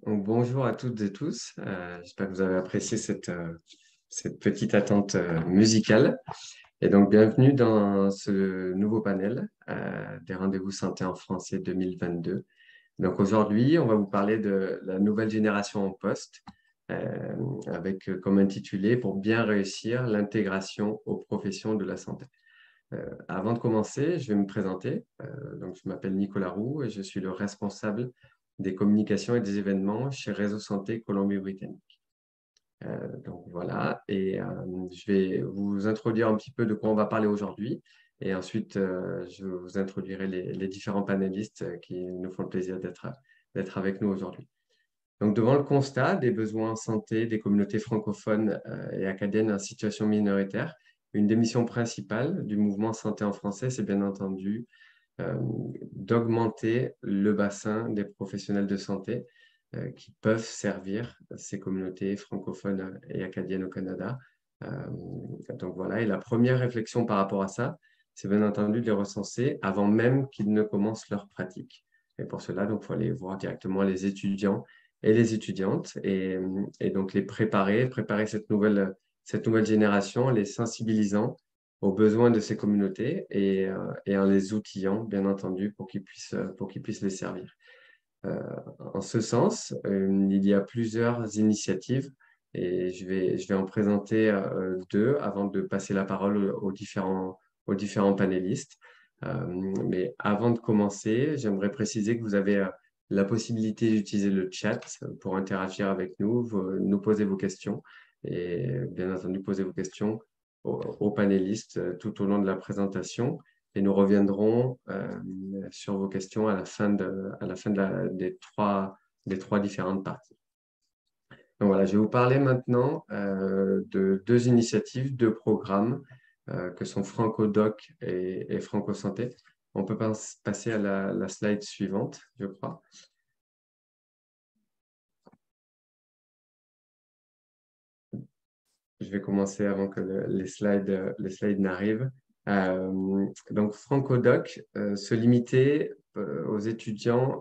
Donc, bonjour à toutes et tous. J'espère que vous avez apprécié cette petite attente musicale. Et donc, bienvenue dans ce nouveau panel des rendez-vous santé en français 2022. Donc, aujourd'hui, on va vous parler de la nouvelle génération en poste euh, avec comme intitulé pour bien réussir l'intégration aux professions de la santé. Avant de commencer, je vais me présenter. Donc, je m'appelle Nicolas Roux et je suis le responsable des communications et des événements chez Réseau Santé Colombie-Britannique. Donc voilà, et je vais vous introduire un petit peu de quoi on va parler aujourd'hui. Et ensuite, je vous introduirai les différents panélistes qui nous font le plaisir d'être avec nous aujourd'hui. Donc, devant le constat des besoins en santé des communautés francophones et acadiennes en situation minoritaire, une des missions principales du mouvement Santé en français, c'est bien entendu euh, d'augmenter le bassin des professionnels de santé qui peuvent servir ces communautés francophones et acadiennes au Canada. Euh, donc voilà, et la première réflexion par rapport à ça, c'est bien entendu de les recenser avant même qu'ils ne commencent leur pratique. Et pour cela, donc, il faut aller voir directement les étudiants et les étudiantes et donc les préparer cette nouvelle génération en les sensibilisant aux besoins de ces communautés et en les outillant, bien entendu, pour qu'ils puissent les servir. Euh, En ce sens, il y a plusieurs initiatives et je vais en présenter deux avant de passer la parole aux différents panélistes. Mais avant de commencer, j'aimerais préciser que vous avez la possibilité d'utiliser le chat pour interagir avec nous, nous poser vos questions et bien entendu poser vos questions aux panélistes tout au long de la présentation et nous reviendrons sur vos questions à la fin des trois différentes parties. Donc voilà, je vais vous parler maintenant de deux initiatives, deux programmes que sont FrancoDoc et FrancoSanté. On peut passer à la slide suivante, je crois. Je vais commencer avant que les slides n'arrivent. Donc, FrancoDoc se limitait aux étudiants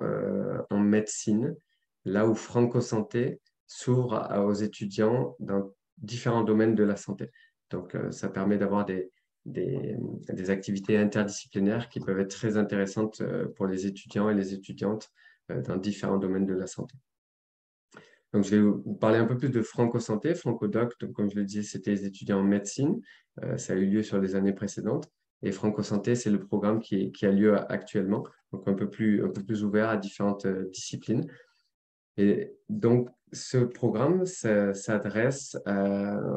en médecine, là où FrancoSanté s'ouvre aux étudiants dans différents domaines de la santé. Donc, ça permet d'avoir des activités interdisciplinaires qui peuvent être très intéressantes pour les étudiants et les étudiantes dans différents domaines de la santé. Donc, je vais vous parler un peu plus de Franco-Santé, Franco-Doc. Donc, comme je le disais, c'était les étudiants en médecine. Ça a eu lieu sur les années précédentes. Et Franco-Santé, c'est le programme qui a lieu actuellement, donc un peu plus ouvert à différentes disciplines. Et donc, ce programme s'adresse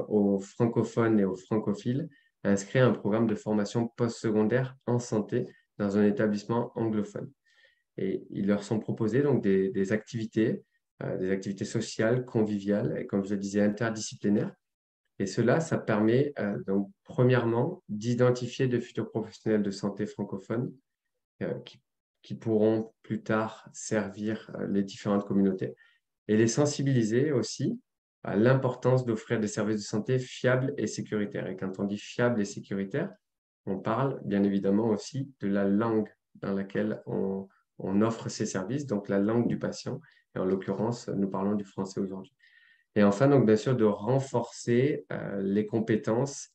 aux francophones et aux francophiles inscrits à un programme de formation postsecondaire en santé dans un établissement anglophone. Et ils leur sont proposés donc des activités sociales, conviviales, et comme je le disais, interdisciplinaires. Et cela, ça permet donc, premièrement, d'identifier de futurs professionnels de santé francophones euh, qui, qui pourront plus tard servir les différentes communautés et les sensibiliser aussi à l'importance d'offrir des services de santé fiables et sécuritaires. Et quand on dit fiables et sécuritaires, on parle bien évidemment aussi de la langue dans laquelle on offre ces services, donc la langue du patient. Et en l'occurrence, nous parlons du français aujourd'hui. Et enfin, donc, bien sûr, de renforcer les compétences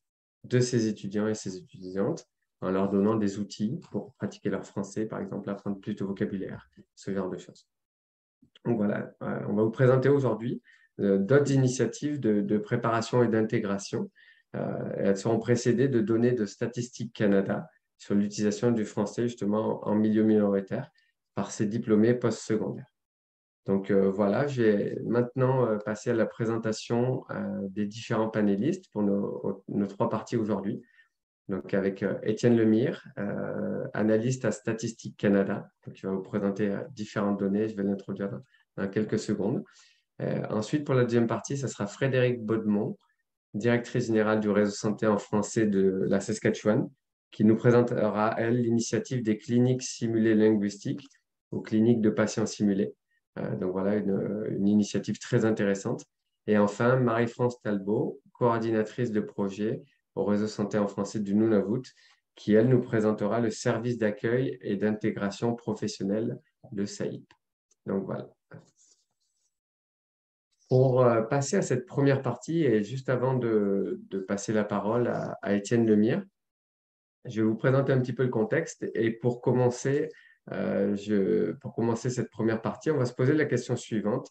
de ces étudiants et ces étudiantes en leur donnant des outils pour pratiquer leur français, par exemple, apprendre plus de vocabulaire, ce genre de choses. Donc voilà, on va vous présenter aujourd'hui d'autres initiatives de préparation et d'intégration. Elles seront précédées de données de Statistique Canada sur l'utilisation du français justement en milieu minoritaire par ces diplômés postsecondaires. Donc voilà, je vais maintenant passer à la présentation des différents panélistes pour nos trois parties aujourd'hui. Donc avec Étienne Lemire, analyste à Statistique Canada. Donc, il va vous présenter différentes données. Je vais l'introduire dans quelques secondes. Ensuite, pour la deuxième partie, ce sera Frédéric Baudemont, directrice générale du réseau santé en français de la Saskatchewan, qui nous présentera, elle, l'initiative des cliniques simulées linguistiques ou cliniques de patients simulés. Donc voilà, une initiative très intéressante. Et enfin, Marie-France Talbot, coordinatrice de projet au réseau santé en français du Nunavut, qui, elle, nous présentera le service d'accueil et d'intégration professionnelle de SAIP. Donc voilà. Pour passer à cette première partie, et juste avant de passer la parole à Étienne Lemire, je vais vous présenter un petit peu le contexte. Et pour commencer cette première partie, on va se poser la question suivante.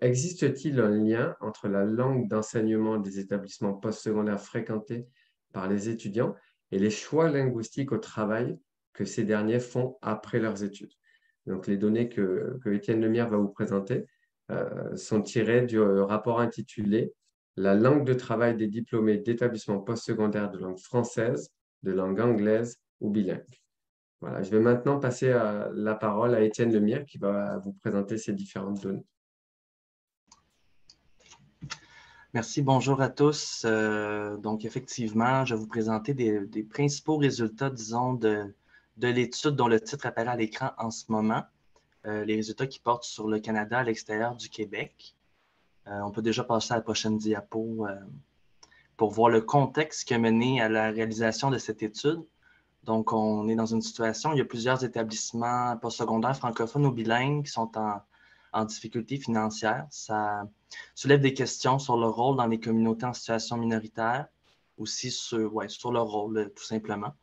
Existe-t-il un lien entre la langue d'enseignement des établissements postsecondaires fréquentés par les étudiants et les choix linguistiques au travail que ces derniers font après leurs études? Donc, les données que Étienne Lemire va vous présenter sont tirées du rapport intitulé La langue de travail des diplômés d'établissements postsecondaires de langue française, de langue anglaise ou bilingue. Voilà, je vais maintenant passer la parole à Étienne Lemire qui va vous présenter ces différentes données. Merci, bonjour à tous. Donc, effectivement, je vais vous présenter des principaux résultats, disons, de l'étude dont le titre apparaît à l'écran en ce moment. Les résultats qui portent sur le Canada à l'extérieur du Québec. On peut déjà passer à la prochaine diapo pour voir le contexte qui a mené à la réalisation de cette étude. Donc, on est dans une situation où il y a plusieurs établissements postsecondaires francophones ou bilingues qui sont en difficulté financière. Ça soulève des questions sur le rôle dans les communautés en situation minoritaire, aussi sur leur rôle, tout simplement.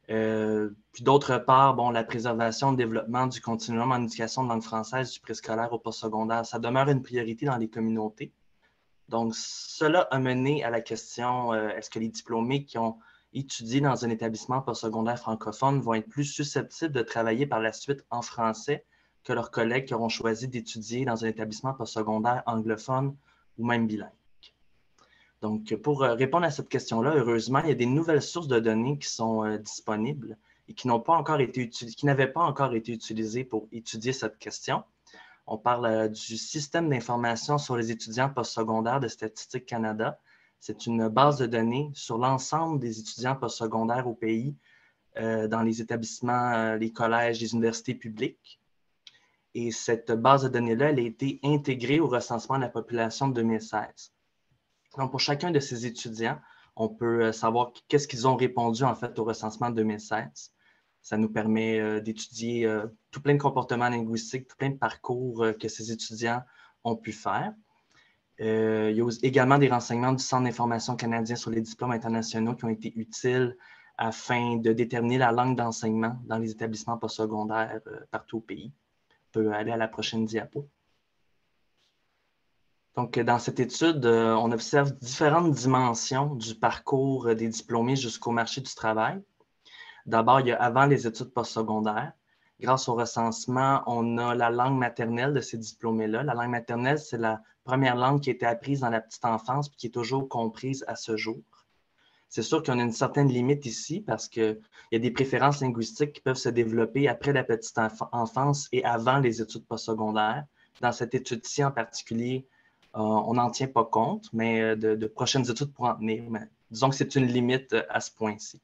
Puis d'autre part, bon, la préservation et le développement du continuum en éducation de langue française du préscolaire au postsecondaire, ça demeure une priorité dans les communautés. Donc, cela a mené à la question, est-ce que les diplômés qui ont étudié dans un établissement postsecondaire francophone vont être plus susceptibles de travailler par la suite en français que leurs collègues qui auront choisi d'étudier dans un établissement postsecondaire anglophone ou même bilingue? Donc, pour répondre à cette question-là, heureusement, il y a des nouvelles sources de données qui sont disponibles et qui n'avaient pas encore été utilisées pour étudier cette question. On parle du système d'information sur les étudiants postsecondaires de Statistique Canada. C'est une base de données sur l'ensemble des étudiants postsecondaires au pays, dans les établissements, les collèges, les universités publiques. Et cette base de données-là, elle a été intégrée au recensement de la population de 2016. Donc, pour chacun de ces étudiants, on peut savoir qu'est-ce qu'ils ont répondu en fait au recensement de 2016. Ça nous permet d'étudier tout plein de comportements linguistiques, tout plein de parcours que ces étudiants ont pu faire. Il y a également des renseignements du Centre d'information canadien sur les diplômes internationaux qui ont été utiles afin de déterminer la langue d'enseignement dans les établissements postsecondaires partout au pays. On peut aller à la prochaine diapo. Donc, dans cette étude, on observe différentes dimensions du parcours des diplômés jusqu'au marché du travail. D'abord, il y a avant les études postsecondaires. Grâce au recensement, on a la langue maternelle de ces diplômés-là. La langue maternelle, c'est la première langue qui a été apprise dans la petite enfance et qui est toujours comprise à ce jour. C'est sûr qu'on a une certaine limite ici parce qu'il y a des préférences linguistiques qui peuvent se développer après la petite enfance et avant les études postsecondaires. Dans cette étude-ci en particulier, on n'en tient pas compte, mais de prochaines études pourront en tenir. Mais disons que c'est une limite à ce point-ci.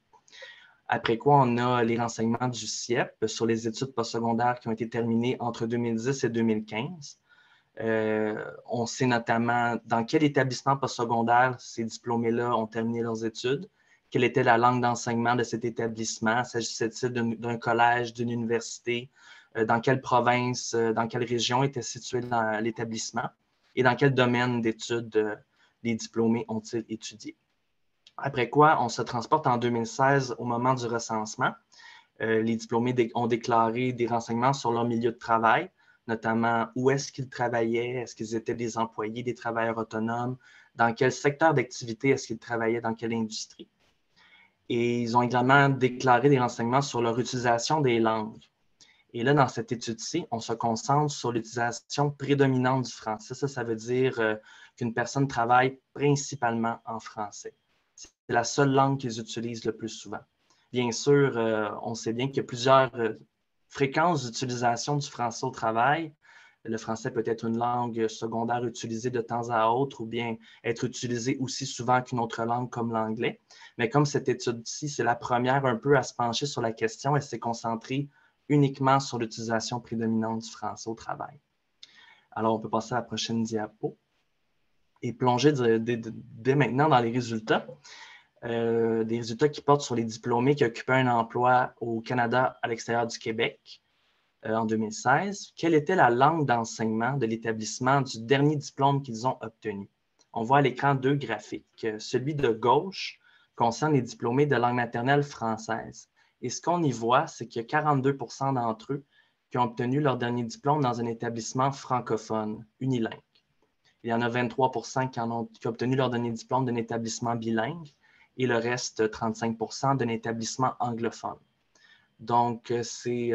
Après quoi, on a les renseignements du CIEP sur les études postsecondaires qui ont été terminées entre 2010 et 2015. On sait notamment dans quel établissement postsecondaire ces diplômés-là ont terminé leurs études, quelle était la langue d'enseignement de cet établissement, s'agissait-il d'un collège, d'une université, dans quelle province, dans quelle région était situé l'établissement et dans quel domaine d'études les diplômés ont-ils étudié. Après quoi, on se transporte en 2016 au moment du recensement. Les diplômés ont déclaré des renseignements sur leur milieu de travail, notamment où est-ce qu'ils travaillaient, est-ce qu'ils étaient des employés, des travailleurs autonomes, dans quel secteur d'activité est-ce qu'ils travaillaient, dans quelle industrie. Et ils ont également déclaré des renseignements sur leur utilisation des langues. Et là, dans cette étude-ci, on se concentre sur l'utilisation prédominante du français. Ça veut dire qu'une personne travaille principalement en français. C'est la seule langue qu'ils utilisent le plus souvent. Bien sûr, on sait bien qu'il y a plusieurs fréquences d'utilisation du français au travail. Le français peut être une langue secondaire utilisée de temps à autre ou bien être utilisée aussi souvent qu'une autre langue comme l'anglais. Mais comme cette étude-ci, c'est la première un peu à se pencher sur la question, elle s'est concentrée uniquement sur l'utilisation prédominante du français au travail. Alors, on peut passer à la prochaine diapo et plonger dès maintenant dans les résultats. Des résultats qui portent sur les diplômés qui occupaient un emploi au Canada à l'extérieur du Québec. en 2016, quelle était la langue d'enseignement de l'établissement du dernier diplôme qu'ils ont obtenu? On voit à l'écran deux graphiques. Celui de gauche concerne les diplômés de langue maternelle française. Et ce qu'on y voit, c'est qu'il y a 42 % d'entre eux qui ont obtenu leur dernier diplôme dans un établissement francophone, unilingue. Il y en a 23 % qui ont obtenu leur dernier diplôme d'un établissement bilingue et le reste, 35 % d'un établissement anglophone. Donc, c'est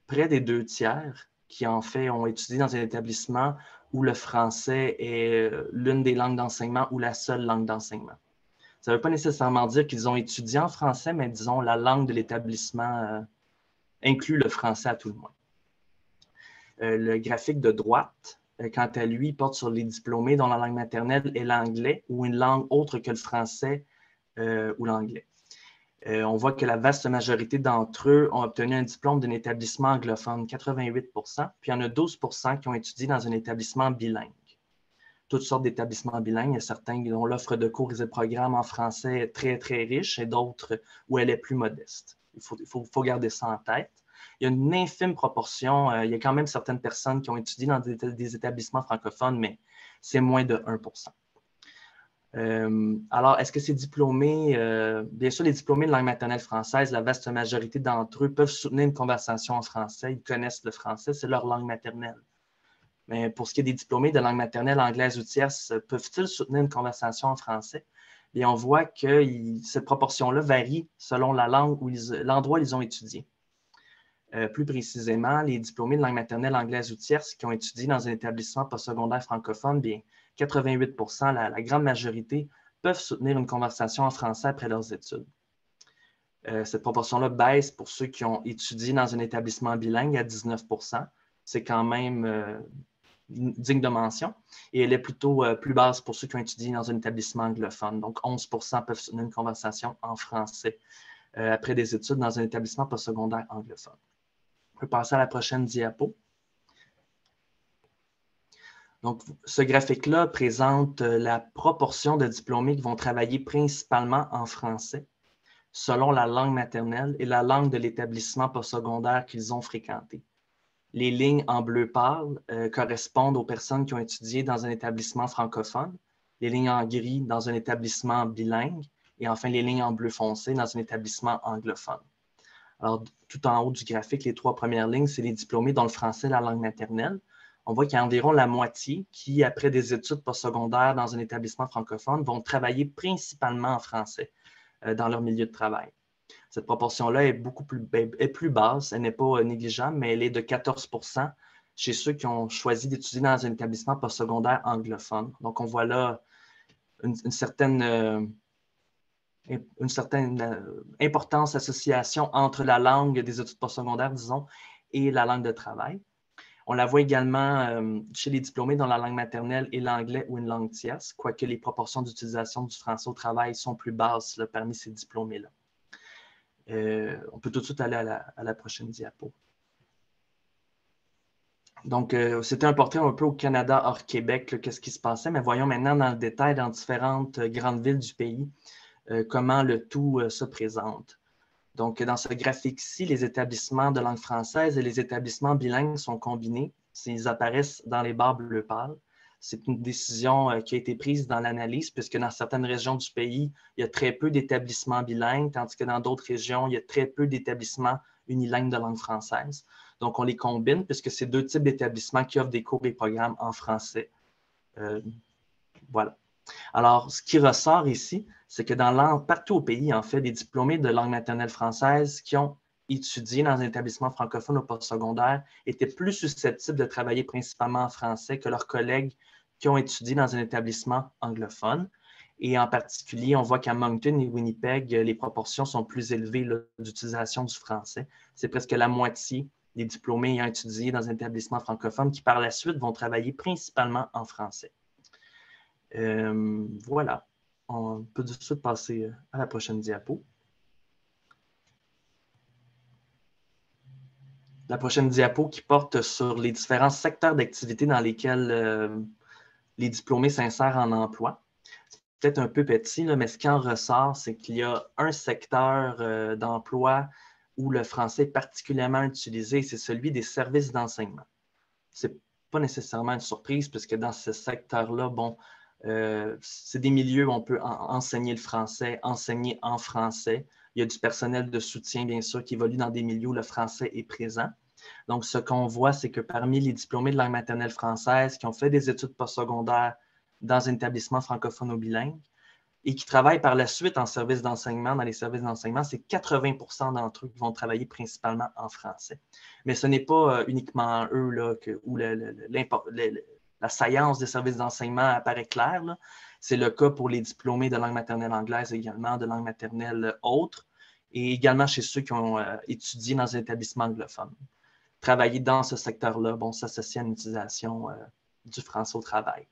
près des 2 tiers qui, en fait, ont étudié dans un établissement où le français est l'une des langues d'enseignement ou la seule langue d'enseignement. Ça ne veut pas nécessairement dire qu'ils ont étudié en français, mais disons la langue de l'établissement inclut le français à tout le moins. Le graphique de droite, quant à lui, porte sur les diplômés dont la langue maternelle est l'anglais ou une langue autre que le français ou l'anglais. On voit que la vaste majorité d'entre eux ont obtenu un diplôme d'un établissement anglophone, 88 %, puis il y en a 12 % qui ont étudié dans un établissement bilingue. Toutes sortes d'établissements bilingues. Il y a certains dont l'offre de cours et de programmes en français est très, très riche et d'autres où elle est plus modeste. Il faut garder ça en tête. Il y a une infime proportion. Il y a quand même certaines personnes qui ont étudié dans des établissements francophones, mais c'est moins de 1 %. Alors, est-ce que ces diplômés, bien sûr, les diplômés de langue maternelle française, la vaste majorité d'entre eux peuvent soutenir une conversation en français. Ils connaissent le français, c'est leur langue maternelle. Mais pour ce qui est des diplômés de langue maternelle anglaise ou tierce, peuvent-ils soutenir une conversation en français? Et on voit que cette proportion-là varie selon la langue ou l'endroit où ils ont étudié. Plus précisément, les diplômés de langue maternelle anglaise ou tierce qui ont étudié dans un établissement postsecondaire francophone, bien, 88 %, la grande majorité, peuvent soutenir une conversation en français après leurs études. Cette proportion-là baisse pour ceux qui ont étudié dans un établissement bilingue à 19 %. C'est quand même digne de mention. Et elle est plutôt plus basse pour ceux qui ont étudié dans un établissement anglophone. Donc, 11 % peuvent soutenir une conversation en français après des études dans un établissement postsecondaire anglophone. On peut passer à la prochaine diapo. Donc, ce graphique-là présente la proportion de diplômés qui vont travailler principalement en français selon la langue maternelle et la langue de l'établissement postsecondaire qu'ils ont fréquenté. Les lignes en bleu pâle correspondent aux personnes qui ont étudié dans un établissement francophone, les lignes en gris dans un établissement bilingue et enfin les lignes en bleu foncé dans un établissement anglophone. Alors, tout en haut du graphique, les 3 premières lignes, c'est les diplômés dont le français est la langue maternelle. On voit qu'il y a environ la moitié qui, après des études postsecondaires dans un établissement francophone, vont travailler principalement en français dans leur milieu de travail. Cette proportion-là est plus basse, elle n'est pas négligeable, mais elle est de 14 % chez ceux qui ont choisi d'étudier dans un établissement postsecondaire anglophone. Donc, on voit là une certaine importance, association entre la langue des études postsecondaires, disons, et la langue de travail. On la voit également chez les diplômés dont la langue maternelle est l'anglais ou une langue tierce, quoique les proportions d'utilisation du français au travail sont plus basses là, parmi ces diplômés-là. On peut tout de suite aller à la prochaine diapo. Donc, c'était un portrait un peu au Canada hors Québec, qu'est-ce qui se passait, mais voyons maintenant dans le détail dans différentes grandes villes du pays comment le tout se présente. Donc, dans ce graphique-ci, les établissements de langue française et les établissements bilingues sont combinés. Ils apparaissent dans les barres bleu pâle. C'est une décision qui a été prise dans l'analyse, puisque dans certaines régions du pays, il y a très peu d'établissements bilingues, tandis que dans d'autres régions, il y a très peu d'établissements unilingues de langue française. Donc, on les combine, puisque c'est 2 types d'établissements qui offrent des cours et programmes en français. Voilà. Alors, ce qui ressort ici, c'est que partout au pays, en fait, des diplômés de langue maternelle française qui ont étudié dans un établissement francophone au postsecondaire étaient plus susceptibles de travailler principalement en français que leurs collègues qui ont étudié dans un établissement anglophone. Et en particulier, on voit qu'à Moncton et Winnipeg, les proportions sont plus élevées d'utilisation du français. C'est presque la moitié des diplômés ayant étudié dans un établissement francophone qui, par la suite, vont travailler principalement en français. Voilà. On peut tout de suite passer à la prochaine diapo. La prochaine diapo qui porte sur les différents secteurs d'activité dans lesquels les diplômés s'insèrent en emploi. C'est peut-être un peu petit, là, mais ce qui en ressort, c'est qu'il y a un secteur d'emploi où le français est particulièrement utilisé, c'est celui des services d'enseignement. Ce n'est pas nécessairement une surprise, puisque dans ce secteur-là, bon, c'est des milieux où on peut enseigner le français, enseigner en français. Il y a du personnel de soutien, bien sûr, qui évolue dans des milieux où le français est présent. Donc, ce qu'on voit, c'est que parmi les diplômés de langue maternelle française qui ont fait des études postsecondaires dans un établissement francophone ou bilingue et qui travaillent par la suite en service d'enseignement, dans les services d'enseignement, c'est 80% d'entre eux qui vont travailler principalement en français. Mais ce n'est pas uniquement eux là, où la saillance des services d'enseignement apparaît claire. C'est le cas pour les diplômés de langue maternelle anglaise également, de langue maternelle autre, et également chez ceux qui ont étudié dans un établissement anglophone. Travailler dans ce secteur-là, bon, s'associe à une utilisation du français au travail.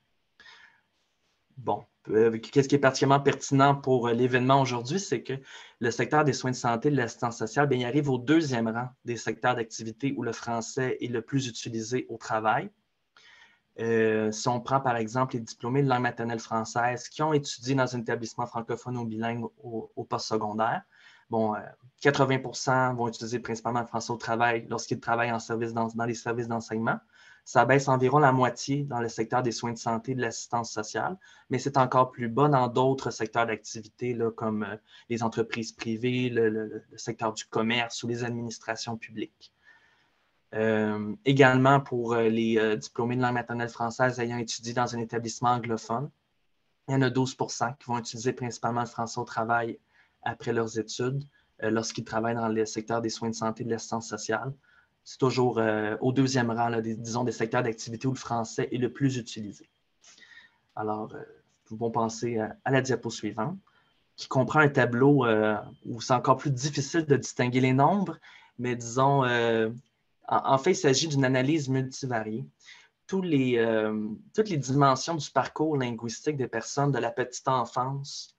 Bon, qu'est-ce qui est particulièrement pertinent pour l'événement aujourd'hui, c'est que le secteur des soins de santé et de l'assistance sociale, bien, il arrive au deuxième rang des secteurs d'activité où le français est le plus utilisé au travail. Si on prend par exemple les diplômés de langue maternelle française qui ont étudié dans un établissement francophone ou bilingue au postsecondaire, bon, 80% vont utiliser principalement le français au travail lorsqu'ils travaillent dans les services d'enseignement. Ça baisse environ la moitié dans le secteur des soins de santé et de l'assistance sociale, mais c'est encore plus bas dans d'autres secteurs d'activité comme les entreprises privées, le secteur du commerce ou les administrations publiques. Également pour les diplômés de langue maternelle française ayant étudié dans un établissement anglophone, il y en a 12% qui vont utiliser principalement le français au travail après leurs études lorsqu'ils travaillent dans le secteur des soins de santé et de l'assistance sociale. C'est toujours au deuxième rang, là, disons, des secteurs d'activité où le français est le plus utilisé. Alors, nous pouvons penser à la diapo suivante, qui comprend un tableau où c'est encore plus difficile de distinguer les nombres, mais disons, en fait, il s'agit d'une analyse multivariée. Toutes les dimensions du parcours linguistique des personnes de la petite enfance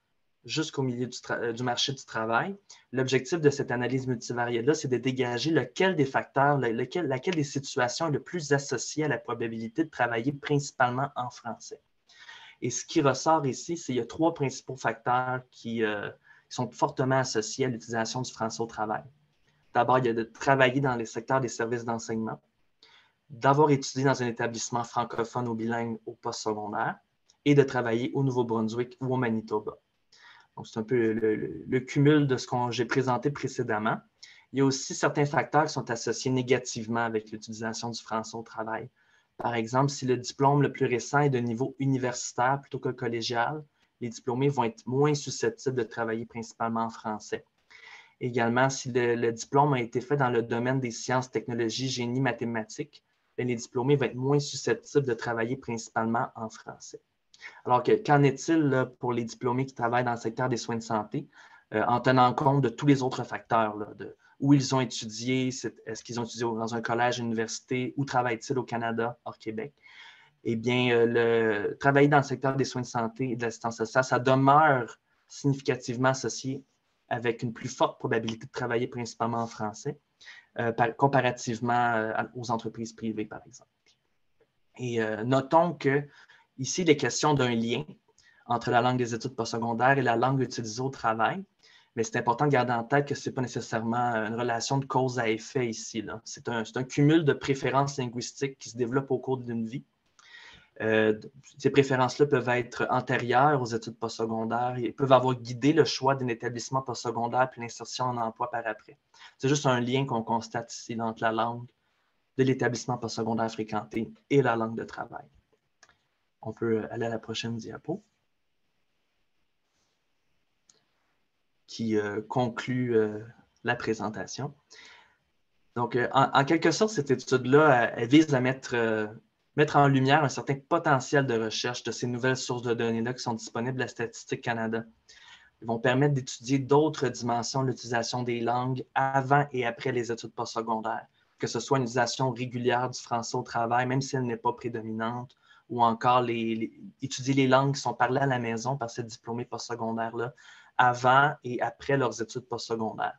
jusqu'au milieu du marché du travail. L'objectif de cette analyse multivariée-là, c'est de dégager lequel des facteurs, laquelle des situations est le plus associée à la probabilité de travailler principalement en français. Et ce qui ressort ici, c'est qu'il y a 3 principaux facteurs qui sont fortement associés à l'utilisation du français au travail. D'abord, il y a de travailler dans les secteurs des services d'enseignement, d'avoir étudié dans un établissement francophone ou bilingue au postsecondaire et de travailler au Nouveau-Brunswick ou au Manitoba. Donc, c'est un peu le cumul de ce que j'ai présenté précédemment. Il y a aussi certains facteurs qui sont associés négativement avec l'utilisation du français au travail. Par exemple, si le diplôme le plus récent est de niveau universitaire plutôt que collégial, les diplômés vont être moins susceptibles de travailler principalement en français. Également, si le diplôme a été fait dans le domaine des sciences, technologies, génie, mathématiques, les diplômés vont être moins susceptibles de travailler principalement en français. Alors, qu'en est-il pour les diplômés qui travaillent dans le secteur des soins de santé, en tenant compte de tous les autres facteurs, de où ils ont étudié, est-ce qu'ils ont étudié dans un collège, une université, où travaillent-ils au Canada, hors Québec? Eh bien, travailler dans le secteur des soins de santé et de l'assistance sociale, ça demeure significativement associé avec une plus forte probabilité de travailler principalement en français, comparativement aux entreprises privées, par exemple. Et notons que ici, il est question d'un lien entre la langue des études postsecondaires et la langue utilisée au travail, mais c'est important de garder en tête que ce n'est pas nécessairement une relation de cause à effet ici. C'est un cumul de préférences linguistiques qui se développent au cours d'une vie. Ces préférences-là peuvent être antérieures aux études postsecondaires et peuvent avoir guidé le choix d'un établissement postsecondaire puis l'insertion en emploi par après. C'est juste un lien qu'on constate ici entre la langue de l'établissement postsecondaire fréquenté et la langue de travail. On peut aller à la prochaine diapo qui conclut la présentation. Donc, en quelque sorte, cette étude-là, elle vise à mettre en lumière un certain potentiel de recherche de ces nouvelles sources de données-là qui sont disponibles à Statistique Canada. Ils vont permettre d'étudier d'autres dimensions de l'utilisation des langues avant et après les études postsecondaires, que ce soit une utilisation régulière du français au travail, même si elle n'est pas prédominante, ou encore étudier les langues qui sont parlées à la maison par ces diplômés postsecondaires-là avant et après leurs études postsecondaires.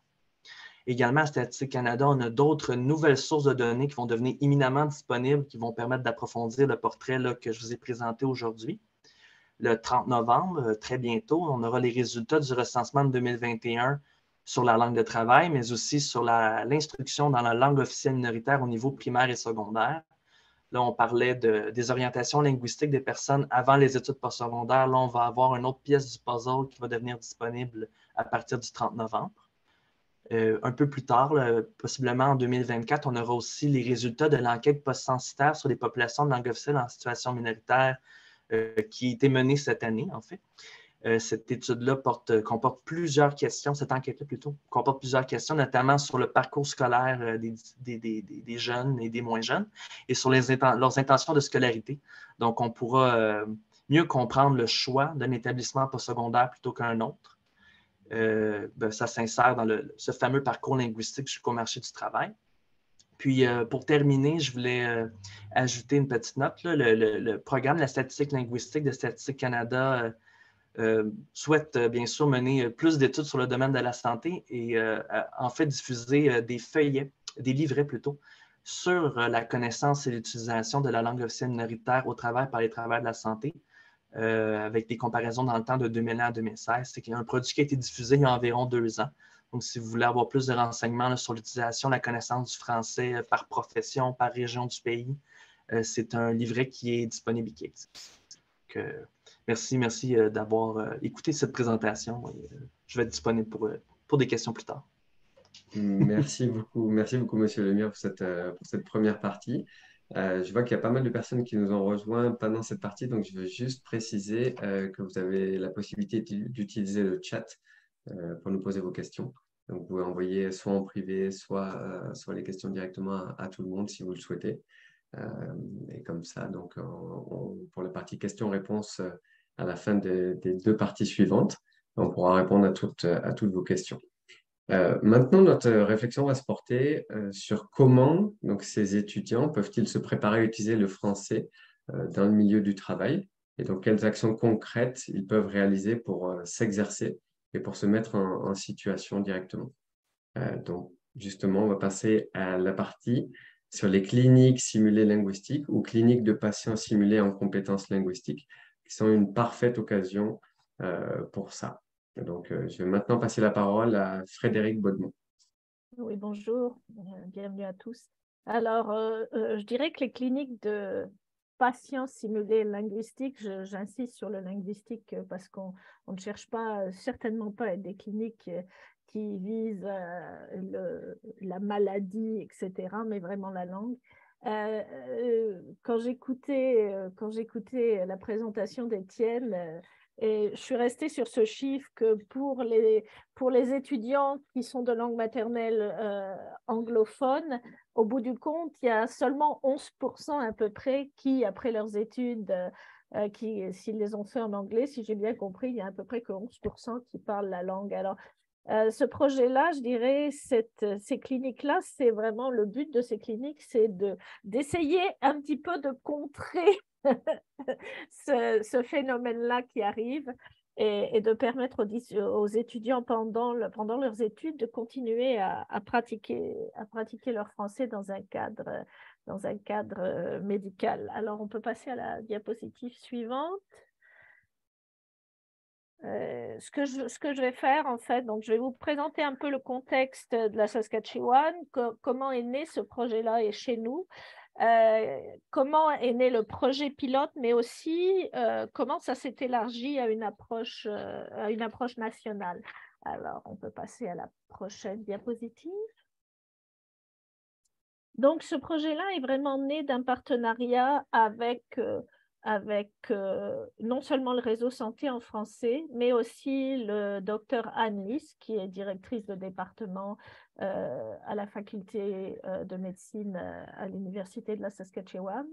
Également, à Statistique Canada, on a d'autres nouvelles sources de données qui vont devenir éminemment disponibles, qui vont permettre d'approfondir le portrait que je vous ai présenté aujourd'hui. Le 30 novembre, très bientôt, on aura les résultats du recensement de 2021 sur la langue de travail, mais aussi sur l'instruction dans la langue officielle minoritaire au niveau primaire et secondaire. Là, on parlait des orientations linguistiques des personnes avant les études postsecondaires. Là, on va avoir une autre pièce du puzzle qui va devenir disponible à partir du 30 novembre. Un peu plus tard, là, possiblement en 2024, on aura aussi les résultats de l'enquête post-censitaire sur les populations de langue officielle en situation minoritaire qui a été menée cette année, en fait. Cette étude-là comporte plusieurs questions, cette enquête-là plutôt, comporte plusieurs questions, notamment sur le parcours scolaire des jeunes et des moins jeunes et sur leurs intentions de scolarité. Donc, on pourra mieux comprendre le choix d'un établissement postsecondaire plutôt qu'un autre. Ça s'insère dans ce fameux parcours linguistique jusqu'au marché du travail. Puis, pour terminer, je voulais ajouter une petite note. Là. Le programme de la statistique linguistique de Statistique Canada souhaite bien sûr mener plus d'études sur le domaine de la santé et en fait diffuser des feuillets, des livrets plutôt, sur la connaissance et l'utilisation de la langue officielle minoritaire au travail par les travailleurs de la santé, avec des comparaisons dans le temps de 2001 à 2016. C'est un produit qui a été diffusé il y a environ 2 ans. Donc, si vous voulez avoir plus de renseignements là, sur l'utilisation, la connaissance du français par profession, par région du pays, c'est un livret qui est disponible et qui existe. Donc, merci d'avoir écouté cette présentation. Je vais être disponible pour des questions plus tard. Merci beaucoup, Monsieur Lemire, pour cette première partie. Je vois qu'il y a pas mal de personnes qui nous ont rejoints pendant cette partie, donc je veux juste préciser que vous avez la possibilité d'utiliser le chat pour nous poser vos questions. Donc, vous pouvez envoyer soit en privé, soit les questions directement à tout le monde si vous le souhaitez. Et comme ça, donc, pour la partie questions-réponses à la fin des 2 parties suivantes, on pourra répondre à toutes vos questions. Maintenant, notre réflexion va se porter sur comment donc, ces étudiants peuvent-ils se préparer à utiliser le français dans le milieu du travail et donc quelles actions concrètes ils peuvent réaliser pour s'exercer et pour se mettre en situation directement. Donc, justement, on va passer à la partie sur les cliniques simulées linguistiques ou cliniques de patients simulés en compétences linguistiques, qui sont une parfaite occasion pour ça. Donc, je vais maintenant passer la parole à Frédéric Baudemont. Oui, bonjour, bienvenue à tous. Alors, je dirais que les cliniques de patients simulés linguistiques, j'insiste sur le linguistique parce qu'on ne cherche pas, certainement pas à être des cliniques qui visent la maladie, etc., mais vraiment la langue. Quand j'écoutais la présentation d'Étienne, et je suis restée sur ce chiffre que pour les étudiants qui sont de langue maternelle anglophone, au bout du compte, il y a seulement 11% à peu près qui, après leurs études, s'ils les ont fait en anglais, si j'ai bien compris, il y a à peu près que 11% qui parlent la langue. Alors, ce projet-là, je dirais, ces cliniques-là, c'est vraiment le but de ces cliniques, c'est d'essayer un petit peu de contrer ce phénomène-là qui arrive et de permettre aux étudiants pendant leurs études de continuer à pratiquer leur français dans un cadre médical. Alors, on peut passer à la diapositive suivante. Ce que je vais faire, en fait, donc je vais vous présenter un peu le contexte de la Saskatchewan, comment est né ce projet-là et chez nous, comment est né le projet pilote, mais aussi comment ça s'est élargi à une approche nationale. Alors, on peut passer à la prochaine diapositive. Donc, ce projet-là est vraiment né d'un partenariat avec non seulement le réseau santé en français, mais aussi le docteur Anne Lys, qui est directrice de département à la faculté de médecine à l'Université de la Saskatchewan.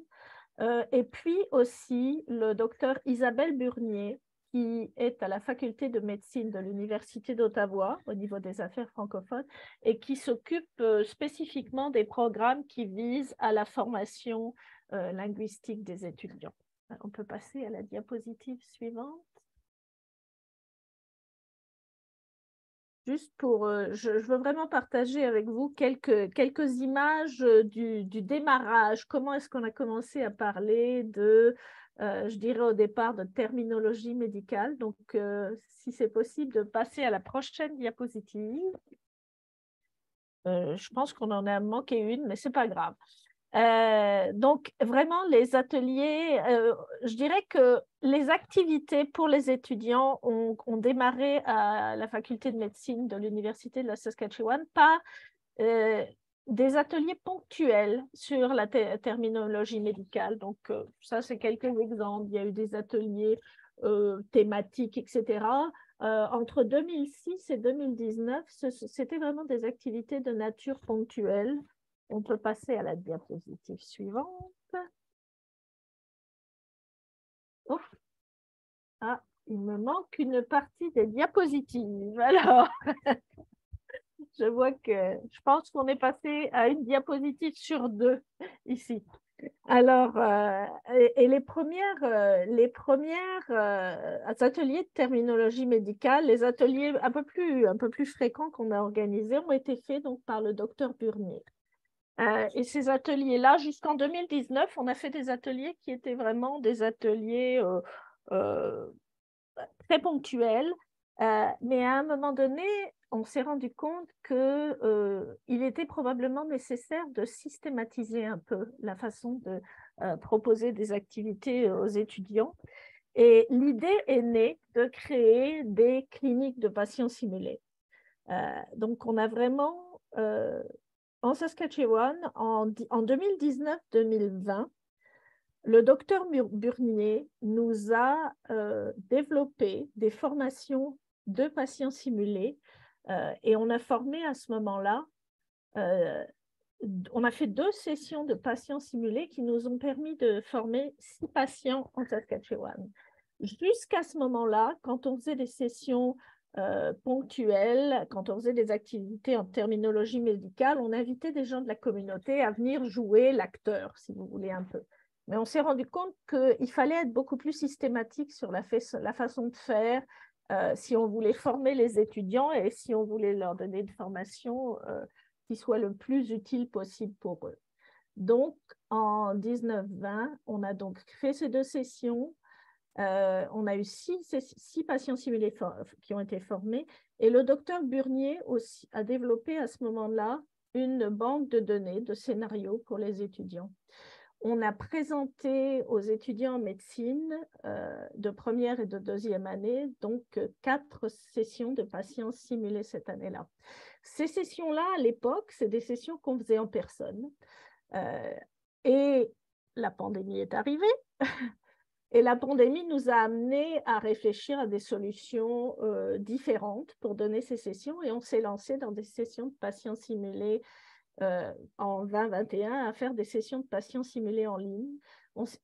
Et puis aussi le docteur Isabelle Burnier, qui est à la faculté de médecine de l'Université d'Ottawa au niveau des affaires francophones et qui s'occupe spécifiquement des programmes qui visent à la formation linguistique des étudiants. On peut passer à la diapositive suivante. juste pour, je veux vraiment partager avec vous quelques images du démarrage. Comment est-ce qu'on a commencé à parler de, je dirais au départ, de terminologie médicale. Donc, si c'est possible de passer à la prochaine diapositive. Je pense qu'on en a manqué une, mais ce n'est pas grave. Donc, vraiment, les ateliers, je dirais que les activités pour les étudiants ont démarré à la faculté de médecine de l'Université de la Saskatchewan par des ateliers ponctuels sur la terminologie médicale. Donc, ça, c'est quelques exemples. Il y a eu des ateliers thématiques, etc. Entre 2006 et 2019, c'était vraiment des activités de nature ponctuelle. On peut passer à la diapositive suivante. Oh. Ah, il me manque une partie des diapositives. Alors, je vois que je pense qu'on est passé à une diapositive sur 2 ici. Alors, et les premières ateliers de terminologie médicale, les ateliers un peu plus fréquents qu'on a organisés ont été faits donc par le docteur Burnier. Et ces ateliers-là, jusqu'en 2019, on a fait des ateliers qui étaient vraiment des ateliers très ponctuels. Mais à un moment donné, on s'est rendu compte qu'il était probablement nécessaire de systématiser un peu la façon de proposer des activités aux étudiants. Et l'idée est née de créer des cliniques de patients simulés. Donc, on a vraiment... en Saskatchewan, en 2019-2020, le docteur Burnier nous a développé des formations de patients simulés et on a formé à ce moment-là, on a fait 2 sessions de patients simulés qui nous ont permis de former 6 patients en Saskatchewan. Jusqu'à ce moment-là, quand on faisait des sessions ponctuelles, quand on faisait des activités en terminologie médicale, on invitait des gens de la communauté à venir jouer l'acteur, si vous voulez un peu. Mais on s'est rendu compte qu'il fallait être beaucoup plus systématique sur la façon de faire si on voulait former les étudiants et si on voulait leur donner une formation qui soit le plus utile possible pour eux. Donc, en 19-20, on a donc fait ces 2 sessions. On a eu 6 patients simulés qui ont été formés et le docteur Burnier aussi a développé à ce moment-là une banque de données, de scénarios pour les étudiants. On a présenté aux étudiants en médecine de première et de deuxième année, donc 4 sessions de patients simulés cette année-là. Ces sessions-là, à l'époque, c'est des sessions qu'on faisait en personne. Et la pandémie est arrivée. Et la pandémie nous a amenés à réfléchir à des solutions différentes pour donner ces sessions. Et on s'est lancé dans des sessions de patients simulés en 2021 à faire des sessions de patients simulés en ligne.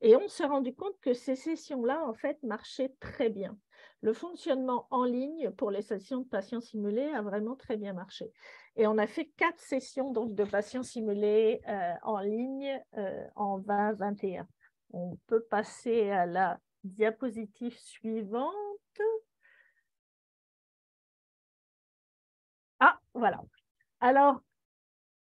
Et on s'est rendu compte que ces sessions-là, en fait, marchaient très bien. Le fonctionnement en ligne pour les sessions de patients simulés a vraiment très bien marché. Et on a fait 4 sessions donc, de patients simulés en ligne en 2021. On peut passer à la diapositive suivante. Ah, voilà. Alors,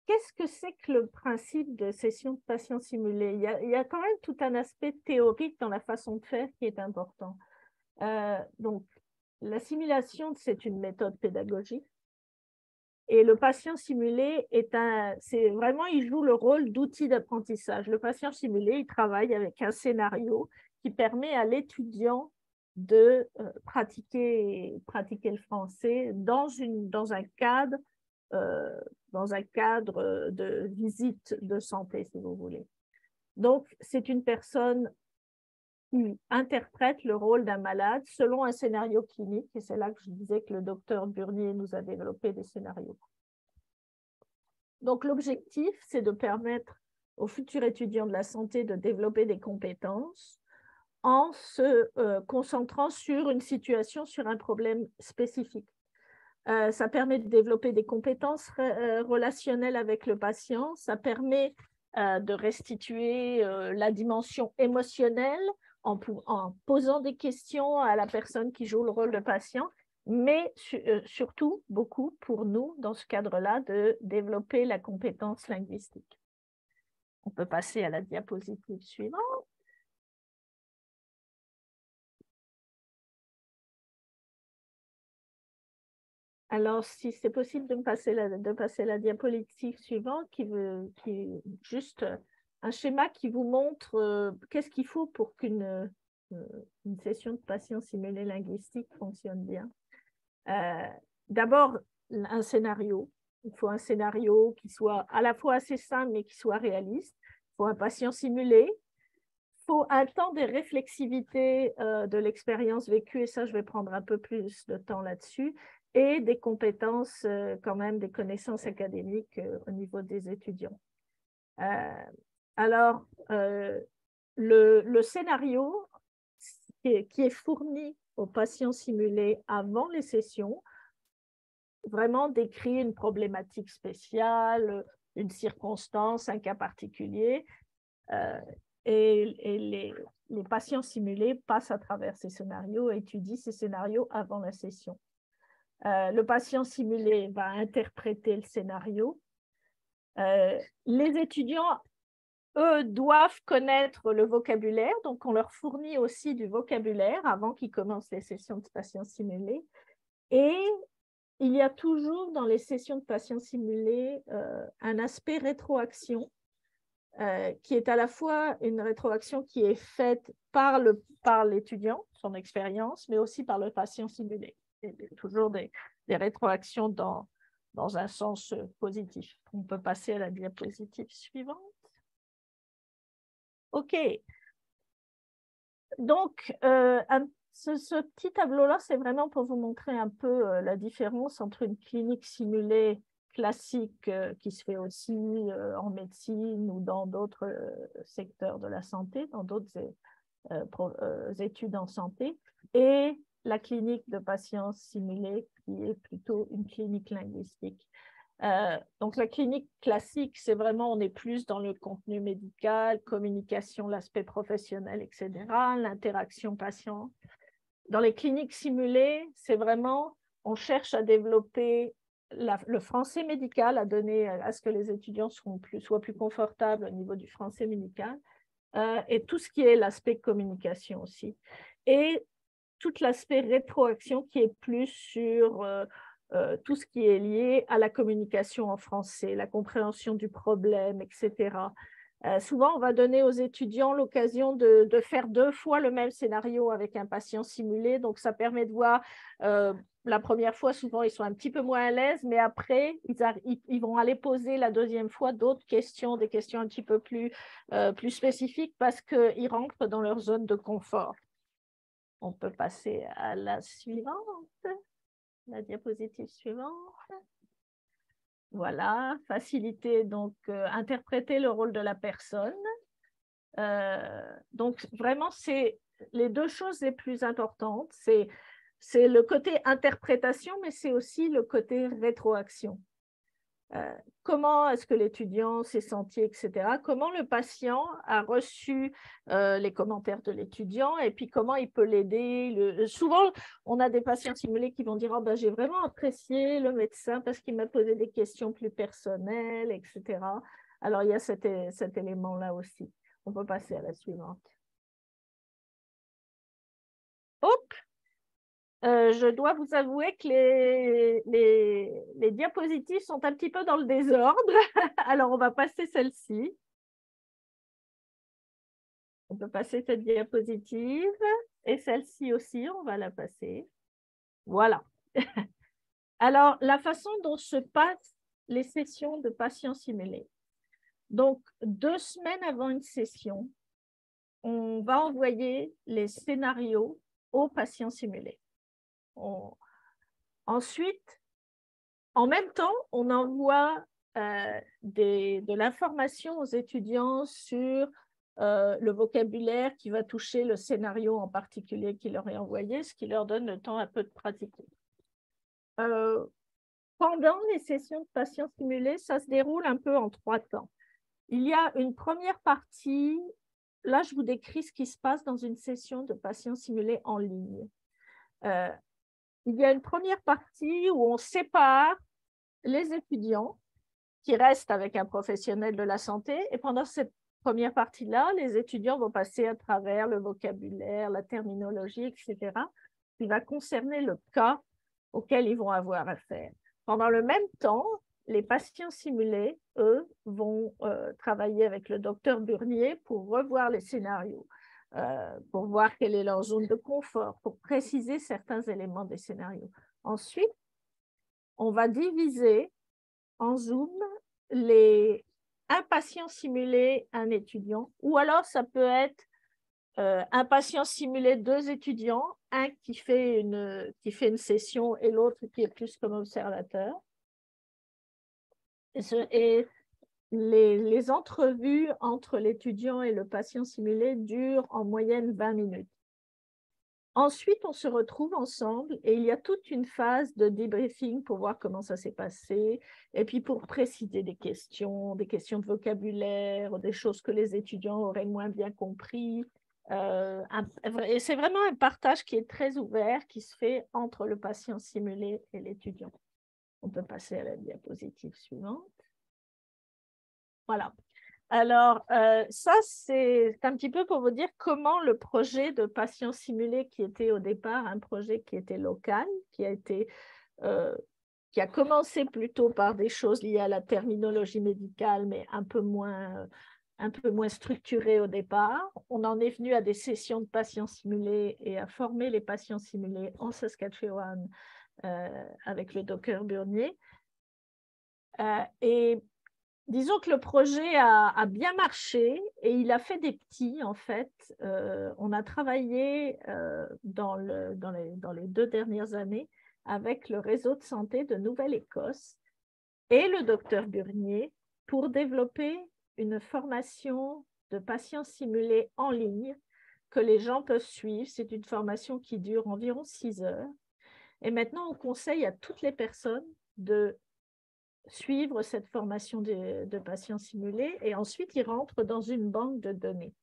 qu'est-ce que c'est que le principe de session de patients simulés? Il y a quand même tout un aspect théorique dans la façon de faire qui est important. Donc, la simulation, c'est une méthode pédagogique. Et le patient simulé c'est vraiment, il joue le rôle d'outil d'apprentissage. Le patient simulé, il travaille avec un scénario qui permet à l'étudiant de pratiquer le français dans un cadre de visite de santé, si vous voulez. Donc, c'est une personne qui interprète le rôle d'un malade selon un scénario clinique, et c'est là que je disais que le docteur Burnier nous a développé des scénarios. Donc, l'objectif, c'est de permettre aux futurs étudiants de la santé de développer des compétences en se concentrant sur une situation, sur un problème spécifique. Ça permet de développer des compétences relationnelles avec le patient, ça permet de restituer la dimension émotionnelle en posant des questions à la personne qui joue le rôle de patient mais surtout beaucoup pour nous, dans ce cadre-là, de développer la compétence linguistique. On peut passer à la diapositive suivante. Alors, si c'est possible de passer la diapositive suivante, qui est juste un schéma qui vous montre qu'est-ce qu'il faut pour qu'une session de patient simulé linguistique fonctionne bien. D'abord, un scénario. Il faut un scénario qui soit à la fois assez simple, mais qui soit réaliste. Il faut un patient simulé. Il faut un temps de réflexivité de l'expérience vécue, et ça, je vais prendre un peu plus de temps là-dessus, et des compétences, quand même, des connaissances académiques au niveau des étudiants. Alors, le scénario qui est fourni aux patients simulés avant les sessions vraiment décrit une problématique spéciale, une circonstance, un cas particulier, et les patients simulés passent à travers ces scénarios et étudient ces scénarios avant la session. Le patient simulé va interpréter le scénario. Les étudiants, eux, doivent connaître le vocabulaire, donc on leur fournit aussi du vocabulaire avant qu'ils commencent les sessions de patients simulés. Et il y a toujours dans les sessions de patients simulés un aspect rétroaction qui est à la fois une rétroaction qui est faite par l'étudiant, son expérience, mais aussi par le patient simulé. Il y a toujours des rétroactions dans un sens positif. On peut passer à la diapositive suivante. OK. Donc, ce petit tableau-là, c'est vraiment pour vous montrer un peu la différence entre une clinique simulée classique qui se fait aussi en médecine ou dans d'autres secteurs de la santé, dans d'autres études en santé, et la clinique de patients simulés qui est plutôt une clinique linguistique. Donc, la clinique classique, c'est vraiment, on est plus dans le contenu médical, communication, l'aspect professionnel, etc., l'interaction patient. Dans les cliniques simulées, c'est vraiment, on cherche à développer le français médical, à donner à ce que les étudiants soient plus confortables au niveau du français médical, et tout ce qui est l'aspect communication aussi. Et tout l'aspect rétroaction qui est plus sur tout ce qui est lié à la communication en français, la compréhension du problème, etc. Souvent, on va donner aux étudiants l'occasion de faire 2 fois le même scénario avec un patient simulé. Donc, ça permet de voir, la première fois, souvent, ils sont un petit peu moins à l'aise, mais après, ils vont aller poser la deuxième fois d'autres questions, des questions un petit peu plus spécifiques parce qu'ils rentrent dans leur zone de confort. On peut passer à la suivante, la diapositive suivante. Voilà, faciliter, donc interpréter le rôle de la personne. Donc vraiment, c'est les 2 choses les plus importantes. C'est le côté interprétation, mais c'est aussi le côté rétroaction. Comment est-ce que l'étudiant s'est senti, etc. Comment le patient a reçu les commentaires de l'étudiant et puis comment il peut l'aider. Souvent, on a des patients simulés qui vont dire « Oh, ben, j'ai vraiment apprécié le médecin parce qu'il m'a posé des questions plus personnelles, etc. » Alors, il y a cet élément-là aussi. On peut passer à la suivante. Hop! Je dois vous avouer que les diapositives sont un petit peu dans le désordre. Alors, on va passer celle-ci. On peut passer cette diapositive. Et celle-ci aussi, on va la passer. Voilà. Alors, la façon dont se passent les sessions de patients simulés. Donc, 2 semaines avant une session, on va envoyer les scénarios aux patients simulés. Ensuite, en même temps, on envoie de l'information aux étudiants sur le vocabulaire qui va toucher le scénario en particulier qui leur est envoyé, ce qui leur donne le temps un peu de pratiquer. Pendant les sessions de patients simulés, ça se déroule un peu en 3 temps. Il y a une première partie, là je vous décris ce qui se passe dans une session de patients simulés en ligne. il y a une première partie où on sépare les étudiants qui restent avec un professionnel de la santé. Et pendant cette première partie-là, les étudiants vont passer à travers le vocabulaire, la terminologie, etc., qui va concerner le cas auquel ils vont avoir affaire. Pendant le même temps, les patients simulés, eux, vont travailler avec le docteur Burnier pour revoir les scénarios, pour voir quelle est leur zone de confort, pour préciser certains éléments des scénarios. Ensuite, on va diviser en Zoom un patient simulé, un étudiant, ou alors ça peut être un patient simulé, 2 étudiants, un qui fait une session et l'autre qui est plus comme observateur. Et les entrevues entre l'étudiant et le patient simulé durent en moyenne 20 minutes. Ensuite, on se retrouve ensemble et il y a toute une phase de débriefing pour voir comment ça s'est passé et puis pour préciser des questions de vocabulaire, des choses que les étudiants auraient moins bien compris. Et c'est vraiment un partage qui est très ouvert, qui se fait entre le patient simulé et l'étudiant. On peut passer à la diapositive suivante. Voilà. Alors, ça, c'est un petit peu pour vous dire comment le projet de patient simulé, qui était au départ un projet qui était local, qui a commencé plutôt par des choses liées à la terminologie médicale, mais un peu moins structuré au départ. On en est venu à des sessions de patients simulés et à former les patients simulés en Saskatchewan avec le docteur Burnier. Et disons que le projet a bien marché et il a fait des petits, en fait. On a travaillé dans les 2 dernières années avec le réseau de santé de Nouvelle-Écosse et le docteur Burnier pour développer une formation de patients simulés en ligne que les gens peuvent suivre. C'est une formation qui dure environ 6 heures. Et maintenant, on conseille à toutes les personnes de suivre cette formation de patients simulés et ensuite ils rentrent dans une banque de données.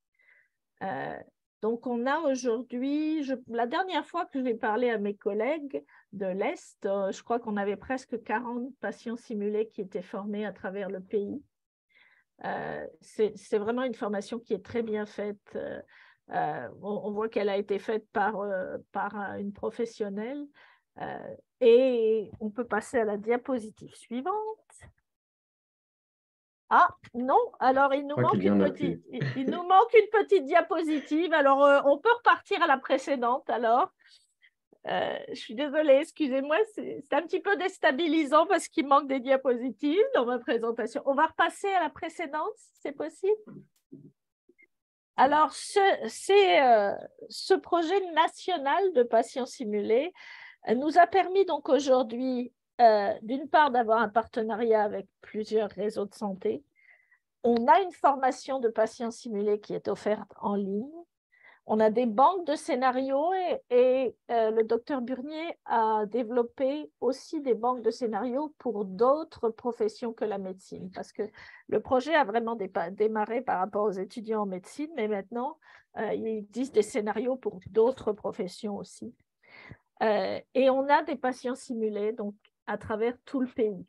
Donc, on a aujourd'hui, la dernière fois que j'ai parlé à mes collègues de l'Est, je crois qu'on avait presque 40 patients simulés qui étaient formés à travers le pays. C'est vraiment une formation qui est très bien faite. On voit qu'elle a été faite par une professionnelle. Et on peut passer à la diapositive suivante. Ah, non, alors il nous manque une petite diapositive. Alors, on peut repartir à la précédente, alors. Je suis désolée, excusez-moi, c'est un petit peu déstabilisant parce qu'il manque des diapositives dans ma présentation. On va repasser à la précédente, si c'est possible. Alors, ce projet national de patients simulés nous a permis donc aujourd'hui, d'une part, d'avoir un partenariat avec plusieurs réseaux de santé. On a une formation de patients simulés qui est offerte en ligne. On a des banques de scénarios et le docteur Burnier a développé aussi des banques de scénarios pour d'autres professions que la médecine, parce que le projet a vraiment démarré par rapport aux étudiants en médecine, mais maintenant, il existe des scénarios pour d'autres professions aussi. Et on a des patients simulés donc, à travers tout le pays.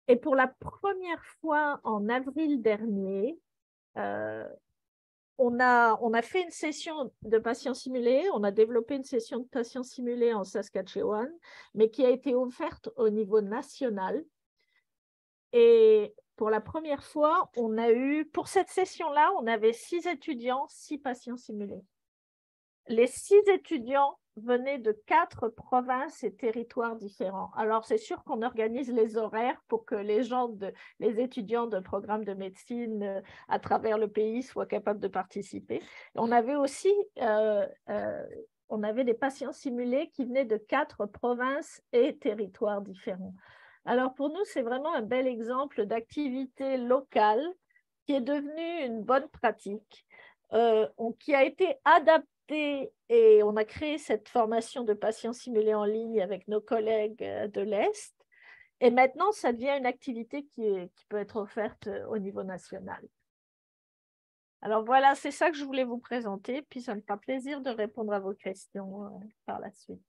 Et pour la première fois en avril dernier, on a fait une session de patients simulés, on a développé une session de patients simulés en Saskatchewan, mais qui a été offerte au niveau national. Et pour la première fois, pour cette session-là, on avait 6 étudiants, 6 patients simulés. Les 6 étudiants venaient de 4 provinces et territoires différents. Alors, c'est sûr qu'on organise les horaires pour que les étudiants de programmes de médecine à travers le pays soient capables de participer. On avait aussi on avait des patients simulés qui venaient de 4 provinces et territoires différents. Alors, pour nous, c'est vraiment un bel exemple d'activité locale qui est devenue une bonne pratique, qui a été adaptée et on a créé cette formation de patients simulés en ligne avec nos collègues de l'Est. Et maintenant, ça devient une activité qui peut être offerte au niveau national. Alors voilà, c'est ça que je voulais vous présenter. Puis ça me fera plaisir de répondre à vos questions par la suite.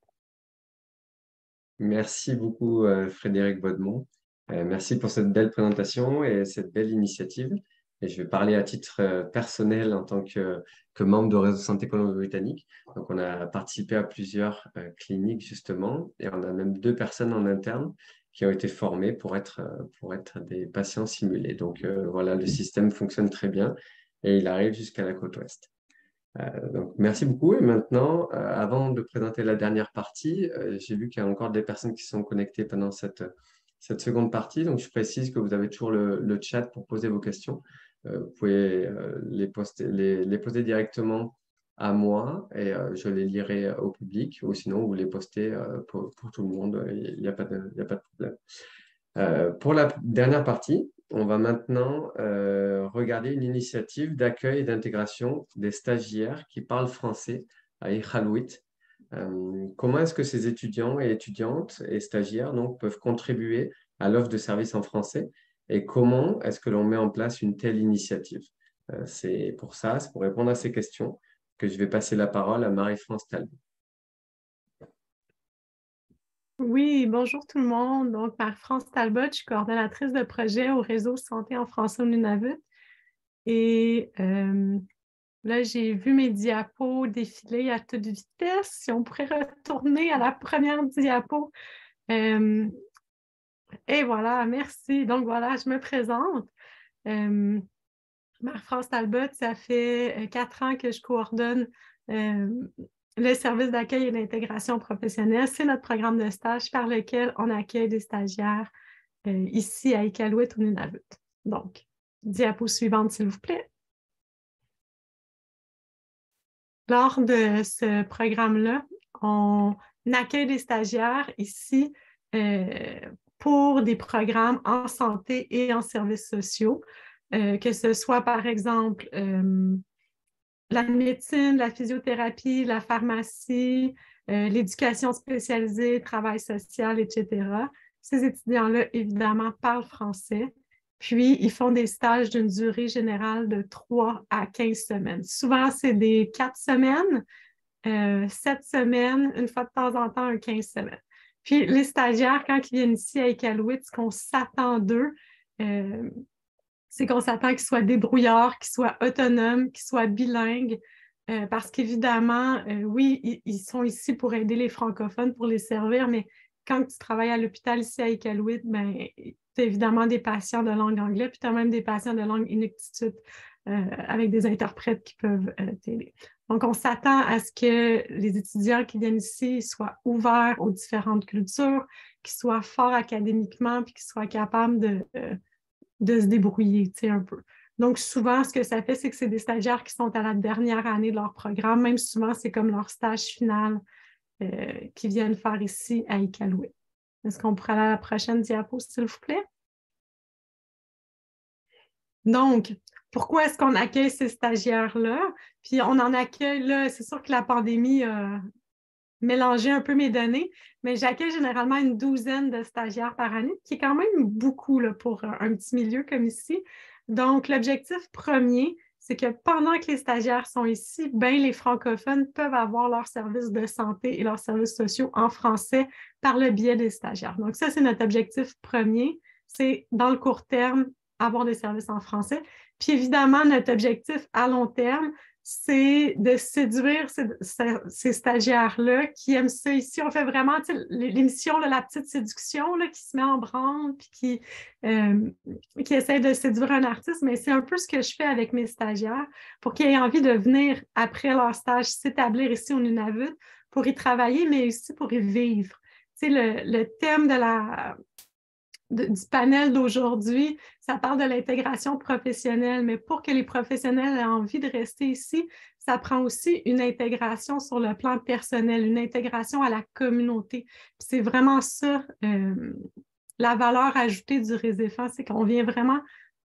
Merci beaucoup, Frédéric Baudemont. Merci pour cette belle présentation et cette belle initiative. Et je vais parler à titre personnel en tant que membre de Réseau Santé Colombie-Britannique. Donc, on a participé à plusieurs cliniques, justement, et on a même 2 personnes en interne qui ont été formées pour être des patients simulés. Donc, voilà, le système fonctionne très bien et il arrive jusqu'à la côte ouest. Donc, merci beaucoup. Et maintenant, avant de présenter la dernière partie, j'ai vu qu'il y a encore des personnes qui sont connectées pendant cette seconde partie. Donc, je précise que vous avez toujours le chat pour poser vos questions. Vous pouvez les poser directement à moi et je les lirai au public, ou sinon vous les postez pour tout le monde. Il n'y a pas de problème. Pour la dernière partie, on va maintenant regarder une initiative d'accueil et d'intégration des stagiaires qui parlent français à Iqaluit. Comment est-ce que ces étudiants et étudiantes et stagiaires donc, peuvent contribuer à l'offre de services en français et comment est-ce que l'on met en place une telle initiative? C'est pour répondre à ces questions que je vais passer la parole à Marie-France Talbot. Oui, bonjour tout le monde. Donc, Marie-France Talbot, je suis coordonnatrice de projet au réseau Santé en français au Nunavut. Et là, j'ai vu mes diapos défiler à toute vitesse. Si on pourrait retourner à la première diapo. Et voilà, merci. Donc, voilà, je me présente. Marie-France Talbot, ça fait 4 ans que je coordonne le service d'accueil et d'intégration professionnelle. C'est notre programme de stage par lequel on accueille des stagiaires ici à Iqaluit au Nunavut. Donc, diapo suivante, s'il vous plaît. Lors de ce programme-là, on accueille des stagiaires ici pour des programmes en santé et en services sociaux, que ce soit par exemple la médecine, la physiothérapie, la pharmacie, l'éducation spécialisée, le travail social, etc. Ces étudiants-là, évidemment, parlent français. Puis, ils font des stages d'une durée générale de 3 à 15 semaines. Souvent, c'est des 4 semaines, 7 semaines, une fois de temps en temps, un 15 semaines. Puis, les stagiaires, quand ils viennent ici à Iqaluit, ce qu'on s'attend d'eux, c'est qu'on s'attend qu'ils soient débrouillards, qu'ils soient autonomes, qu'ils soient bilingues, parce qu'évidemment, oui, ils sont ici pour aider les francophones, pour les servir, mais quand tu travailles à l'hôpital ici à Iqaluit, ben, tu as évidemment des patients de langue anglaise, puis tu as même des patients de langue inuktitut avec des interprètes qui peuvent t'aider. Donc, on s'attend à ce que les étudiants qui viennent ici soient ouverts aux différentes cultures, qu'ils soient forts académiquement, puis qu'ils soient capables de se débrouiller, tu sais, un peu. Donc, souvent, ce que ça fait, c'est que c'est des stagiaires qui sont à la dernière année de leur programme. Même souvent, c'est comme leur stage final qu'ils viennent faire ici à Iqaluit. Est-ce qu'on pourrait aller à la prochaine diapo, s'il vous plaît? Donc, pourquoi est-ce qu'on accueille ces stagiaires-là? Puis, on en accueille, là, c'est sûr que la pandémie a mélangé un peu mes données, mais j'accueille généralement une 12aine de stagiaires par année, qui est quand même beaucoup là, pour un petit milieu comme ici. Donc, l'objectif premier, c'est que pendant que les stagiaires sont ici, ben, les francophones peuvent avoir leurs services de santé et leurs services sociaux en français par le biais des stagiaires. Donc, ça, c'est notre objectif premier, c'est dans le court terme, avoir des services en français. Puis évidemment, notre objectif à long terme, c'est de séduire ces stagiaires-là qui aiment ça ici. On fait vraiment l'émission La Petite Séduction là, qui se met en branle puis qui essaie de séduire un artiste, mais c'est un peu ce que je fais avec mes stagiaires pour qu'ils aient envie de venir après leur stage s'établir ici au Nunavut pour y travailler, mais aussi pour y vivre. Tu sais, le thème du panel d'aujourd'hui, ça parle de l'intégration professionnelle, mais pour que les professionnels aient envie de rester ici, ça prend aussi une intégration sur le plan personnel, une intégration à la communauté. C'est vraiment ça, la valeur ajoutée du Réséphant, c'est qu'on vient vraiment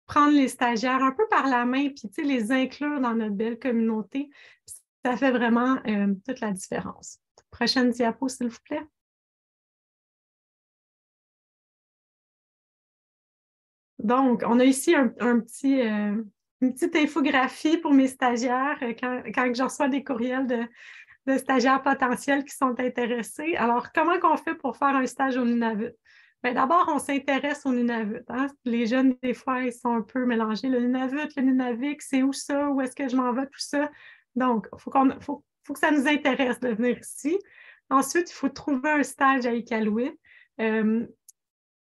prendre les stagiaires un peu par la main, puis les inclure dans notre belle communauté. Ça fait vraiment toute la différence. Prochaine diapo, s'il vous plaît. Donc, on a ici une petite infographie pour mes stagiaires quand je reçois des courriels de stagiaires potentiels qui sont intéressés. Alors, comment qu'on fait pour faire un stage au Nunavut? Bien, d'abord, on s'intéresse au Nunavut. Hein? Les jeunes, des fois, ils sont un peu mélangés. Le Nunavut, le Nunavik, c'est où ça? Où est-ce que je m'en vais? Tout ça. Donc, il faut que ça nous intéresse de venir ici. Ensuite, il faut trouver un stage à Iqaluit.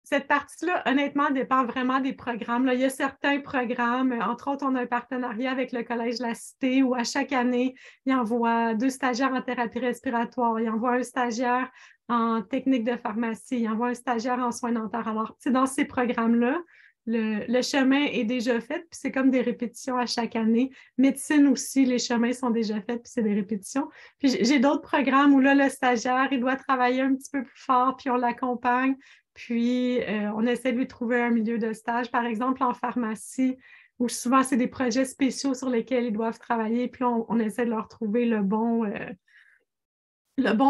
Cette partie-là, honnêtement, dépend vraiment des programmes. Là, il y a certains programmes, entre autres, on a un partenariat avec le Collège de la Cité où à chaque année, ils envoient 2 stagiaires en thérapie respiratoire, ils envoient un stagiaire en technique de pharmacie, ils envoient un stagiaire en soins dentaires. Alors, c'est dans ces programmes-là, le chemin est déjà fait, puis c'est comme des répétitions à chaque année. Médecine aussi, les chemins sont déjà faits, puis c'est des répétitions. Puis j'ai d'autres programmes où là, le stagiaire, il doit travailler un petit peu plus fort, puis on l'accompagne. Puis, on essaie de lui trouver un milieu de stage, par exemple en pharmacie, où souvent c'est des projets spéciaux sur lesquels ils doivent travailler, puis on essaie de leur trouver le bon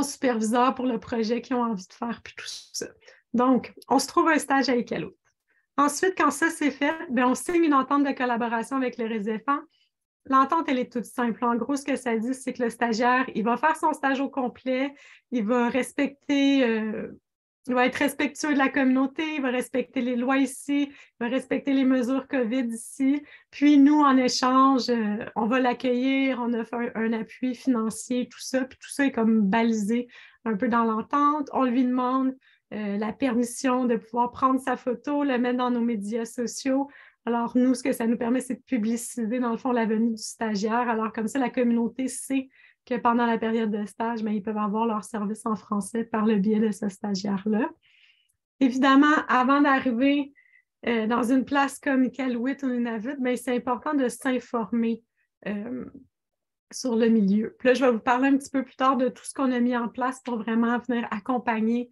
superviseur pour le projet qu'ils ont envie de faire, puis tout ça. Donc, on se trouve un stage à Iqaluit. Ensuite, quand ça c'est fait, bien, on signe une entente de collaboration avec le réséphant. L'entente, elle est toute simple. En gros, ce que ça dit, c'est que le stagiaire, il va faire son stage au complet, il va il va être respectueux de la communauté, il va respecter les lois ici, il va respecter les mesures COVID ici. Puis nous, en échange, on va l'accueillir, on offre un appui financier, tout ça. Puis tout ça est comme balisé un peu dans l'entente. On lui demande la permission de pouvoir prendre sa photo, le mettre dans nos médias sociaux. Alors nous, ce que ça nous permet, c'est de publiciser, dans le fond, la venue du stagiaire. Alors comme ça, la communauté sait que pendant la période de stage, bien, ils peuvent avoir leur service en français par le biais de ce stagiaire-là. Évidemment, avant d'arriver dans une place comme Iqaluit ou Nunavut, bien, c'est important de s'informer sur le milieu. Puis là, je vais vous parler un petit peu plus tard de tout ce qu'on a mis en place pour vraiment venir accompagner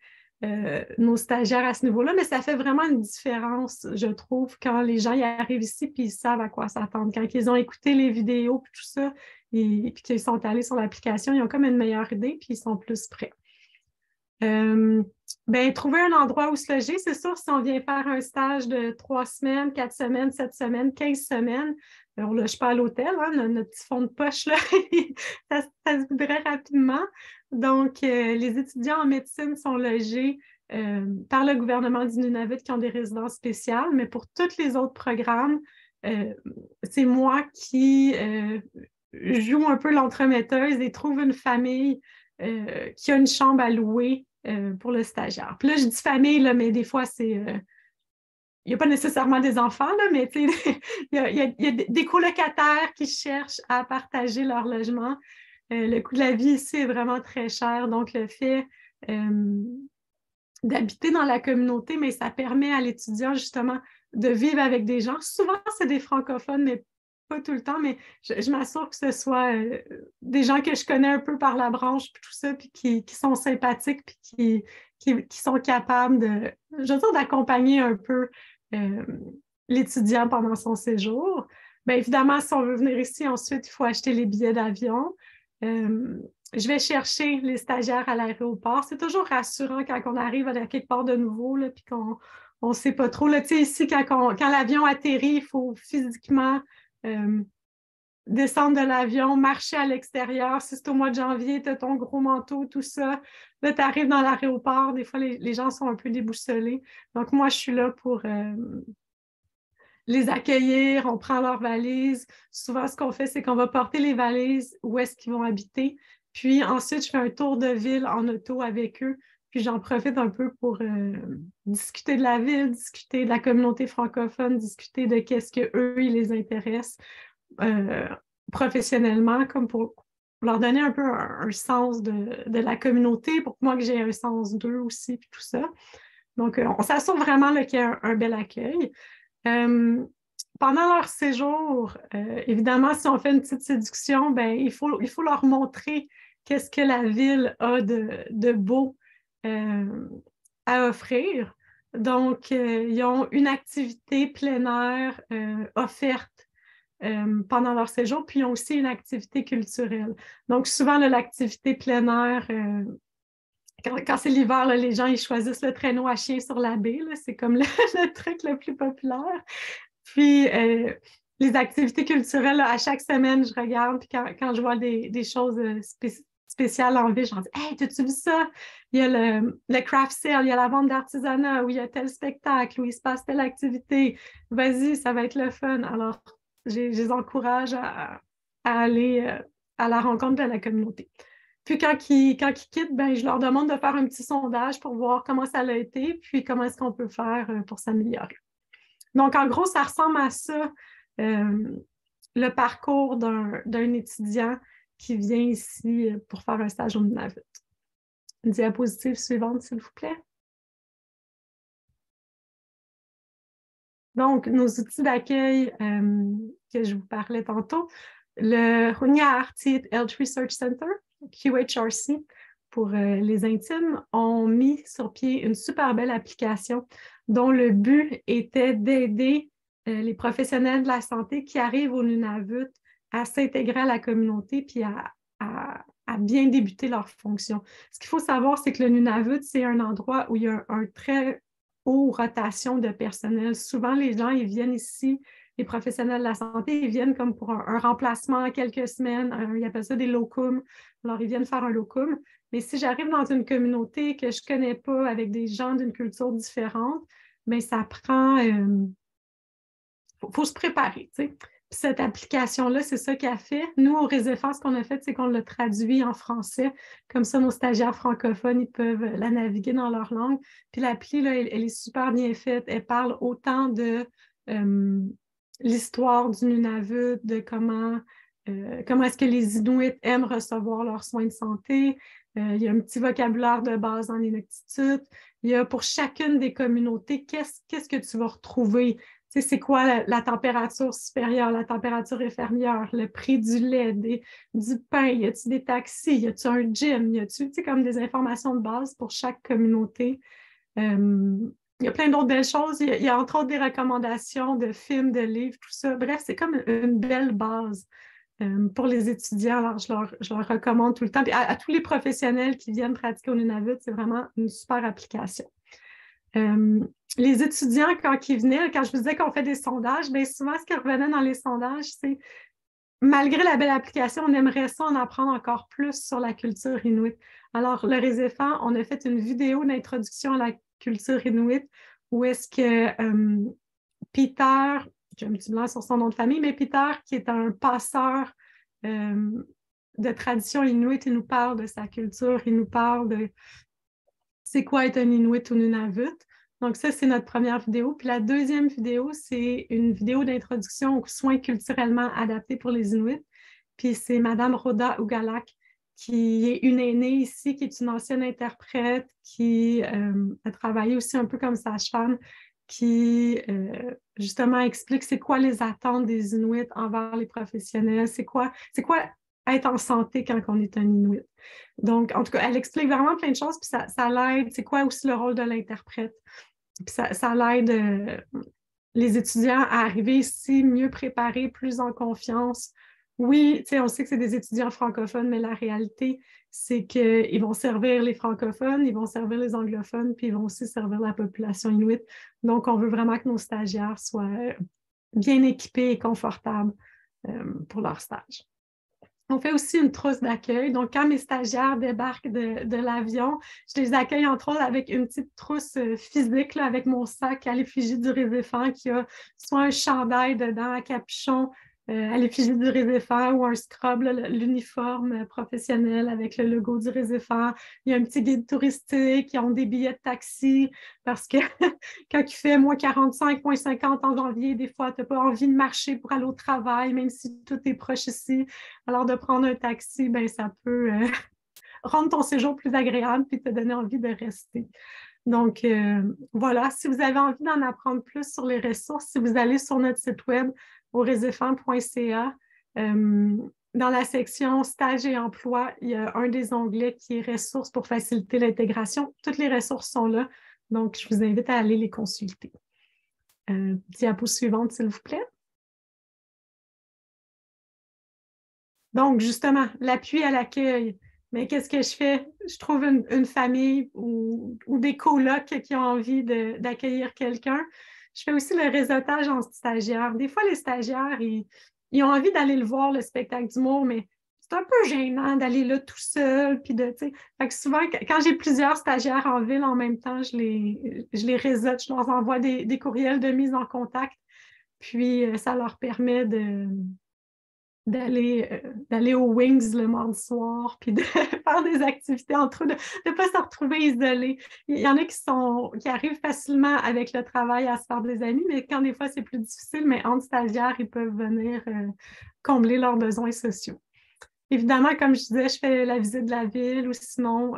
nos stagiaires à ce niveau-là, mais ça fait vraiment une différence, je trouve, quand les gens y arrivent ici puis ils savent à quoi s'attendre. Quand ils ont écouté les vidéos puis tout ça, et puis qu'ils sont allés sur l'application, ils ont comme une meilleure idée puis ils sont plus prêts. Trouver un endroit où se loger, c'est sûr, si on vient faire un stage de 3 semaines, 4 semaines, 7 semaines, 15 semaines, on ne loge pas à l'hôtel, hein, notre petit fond de poche, là, ça se voudrait rapidement. Donc, les étudiants en médecine sont logés par le gouvernement du Nunavut qui ont des résidences spéciales, mais pour tous les autres programmes, c'est moi qui joue un peu l'entremetteuse et trouve une famille qui a une chambre à louer pour le stagiaire. Puis là, je dis famille, là, mais des fois, c'est... il n'y a pas nécessairement des enfants, là, mais il y a des colocataires qui cherchent à partager leur logement. Le coût de la vie ici est vraiment très cher, donc le fait d'habiter dans la communauté, mais ça permet à l'étudiant justement de vivre avec des gens. Souvent, c'est des francophones, mais pas tout le temps, mais je m'assure que ce soit des gens que je connais un peu par la branche, puis tout ça, puis qui sont sympathiques, puis qui sont capables d'accompagner un peu l'étudiant pendant son séjour. Bien, évidemment, si on veut venir ici, ensuite, il faut acheter les billets d'avion. Je vais chercher les stagiaires à l'aéroport. C'est toujours rassurant quand on arrive à quelque part de nouveau, là, puis qu'on ne sait pas trop. Là, ici, quand l'avion atterrit, il faut physiquement descendre de l'avion, marcher à l'extérieur. Si c'est au mois de janvier, tu as ton gros manteau, tout ça. Là, tu arrives dans l'aéroport. Des fois, les gens sont un peu déboussolés. Donc, moi, je suis là pour les accueillir. On prend leurs valises. Souvent, ce qu'on fait, c'est qu'on va porter les valises où est-ce qu'ils vont habiter. Puis ensuite, je fais un tour de ville en auto avec eux. Puis j'en profite un peu pour discuter de la ville, discuter de la communauté francophone, discuter de qu'est-ce qu'eux, ils les intéresse professionnellement, comme pour leur donner un peu un sens de la communauté, pour moi que j'ai un sens d'eux aussi, puis tout ça. Donc, on s'assure vraiment qu'il y a un bel accueil. Pendant leur séjour, évidemment, si on fait une petite séduction, ben, il faut leur montrer qu'est-ce que la ville a de beau à offrir. Donc, ils ont une activité plein air offerte pendant leur séjour, puis ils ont aussi une activité culturelle. Donc, souvent, l'activité plein air, quand c'est l'hiver, là, les gens ils choisissent le traîneau à chien sur la baie. C'est comme le truc le plus populaire. Puis, les activités culturelles, là, à chaque semaine, je regarde, puis quand je vois des choses spéciales en ville. J'en dis « Hey, t'as-tu vu ça? Il y a le craft sale, il y a la vente d'artisanat, où il y a tel spectacle, où il se passe telle activité. Vas-y, ça va être le fun. » Alors, je les encourage à aller à la rencontre de la communauté. Puis quand ils quittent, ben, je leur demande de faire un petit sondage pour voir comment ça a été, puis comment est-ce qu'on peut faire pour s'améliorer. Donc, en gros, ça ressemble à ça, le parcours d'un étudiant qui vient ici pour faire un stage au Nunavut. Diapositive suivante, s'il vous plaît. Donc, nos outils d'accueil que je vous parlais tantôt, le Hunyahati Health Research Center, QHRC, pour les intimes, ont mis sur pied une super belle application dont le but était d'aider les professionnels de la santé qui arrivent au Nunavut à s'intégrer à la communauté puis à bien débuter leur fonction. Ce qu'il faut savoir, c'est que le Nunavut, c'est un endroit où il y a un très haut rotation de personnel. Souvent, les gens, ils viennent ici, les professionnels de la santé, ils viennent comme pour un remplacement quelques semaines. Ils appellent ça des locums. Alors, ils viennent faire un locum. Mais si j'arrive dans une communauté que je ne connais pas, avec des gens d'une culture différente, bien, ça prend... faut se préparer, tu sais. Puis cette application-là, c'est ça qu'elle fait. Nous, au Réséphant, ce qu'on a fait, c'est qu'on l'a traduit en français. Comme ça, nos stagiaires francophones, ils peuvent la naviguer dans leur langue. Puis l'appli, là, elle est super bien faite. Elle parle autant de l'histoire du Nunavut, de comment est-ce que les Inuits aiment recevoir leurs soins de santé. Il y a un petit vocabulaire de base en Inuktitut. Il y a pour chacune des communautés, qu'est-ce que tu vas retrouver? Tu sais, c'est quoi la température supérieure, la température inférieure, le prix du lait, du pain, y a-t-il des taxis, y a-t-il un gym, y a-t-il, tu sais, comme des informations de base pour chaque communauté. Il y a plein d'autres belles choses. Il y a entre autres des recommandations de films, de livres, tout ça. Bref, c'est comme une belle base pour les étudiants. Alors, je leur recommande tout le temps. Puis à tous les professionnels qui viennent pratiquer au Nunavut, c'est vraiment une super application. Les étudiants, quand ils venaient, quand je vous disais qu'on fait des sondages, bien souvent, ce qui revenait dans les sondages, c'est malgré la belle application, on aimerait ça en apprendre encore plus sur la culture inuit. Alors, le Réséphant, on a fait une vidéo d'introduction à la culture inuit où est-ce que Peter, j'ai un petit blanc sur son nom de famille, mais Peter, qui est un passeur de tradition inuit, il nous parle de sa culture, il nous parle de c'est quoi être un Inuit au Nunavut. Donc ça, c'est notre première vidéo. Puis la deuxième vidéo, c'est une vidéo d'introduction aux soins culturellement adaptés pour les Inuits. Puis c'est Madame Rhoda Ugalak, qui est une aînée ici, qui est une ancienne interprète, qui a travaillé aussi un peu comme sage-femme, qui justement explique c'est quoi les attentes des Inuits envers les professionnels, c'est quoi être en santé quand on est un Inuit. Donc, en tout cas, elle explique vraiment plein de choses, puis ça l'aide. C'est quoi aussi le rôle de l'interprète? Puis ça l'aide les étudiants à arriver ici mieux préparés, plus en confiance. Oui, tu sais, on sait que c'est des étudiants francophones, mais la réalité, c'est qu'ils vont servir les francophones, ils vont servir les anglophones, puis ils vont aussi servir la population inuit. Donc, on veut vraiment que nos stagiaires soient bien équipés et confortables pour leur stage. On fait aussi une trousse d'accueil. Donc, quand mes stagiaires débarquent de l'avion, je les accueille entre autres avec une petite trousse physique là, avec mon sac à l'effigie du Réséphant qui a soit un chandail dedans, un capuchon à l'effigie du Réséphant ou un scrub, l'uniforme professionnel avec le logo du Réséphant. Il y a un petit guide touristique, ils ont des billets de taxi parce que quand il fait moins 45, moins 50 en janvier, des fois, tu n'as pas envie de marcher pour aller au travail, même si tout est proche ici. Alors, de prendre un taxi, ben, ça peut rendre ton séjour plus agréable et te donner envie de rester. Donc, voilà, si vous avez envie d'en apprendre plus sur les ressources, si vous allez sur notre site web au réséphant.ca, dans la section Stage et emploi, il y a un des onglets qui est Ressources pour faciliter l'intégration. Toutes les ressources sont là, donc je vous invite à aller les consulter. Diapo suivante, s'il vous plaît. Donc, justement, l'appui à l'accueil. Mais qu'est-ce que je fais? Je trouve une famille ou des colocs qui ont envie d'accueillir quelqu'un. Je fais aussi le réseautage en stagiaire. Des fois, les stagiaires, ils ont envie d'aller le voir, le spectacle d'humour, mais c'est un peu gênant d'aller là tout seul. Puis fait que souvent, quand j'ai plusieurs stagiaires en ville en même temps, je les réseaute, je leur envoie des courriels de mise en contact. Puis ça leur permet d'aller aux Wings le mardi soir, puis de faire des activités entre eux, de ne pas se retrouver isolés. Il y en a qui arrivent facilement avec le travail à se faire des amis, mais quand des fois c'est plus difficile, mais entre stagiaires, ils peuvent venir combler leurs besoins sociaux. Évidemment, comme je disais, je fais la visite de la ville ou sinon,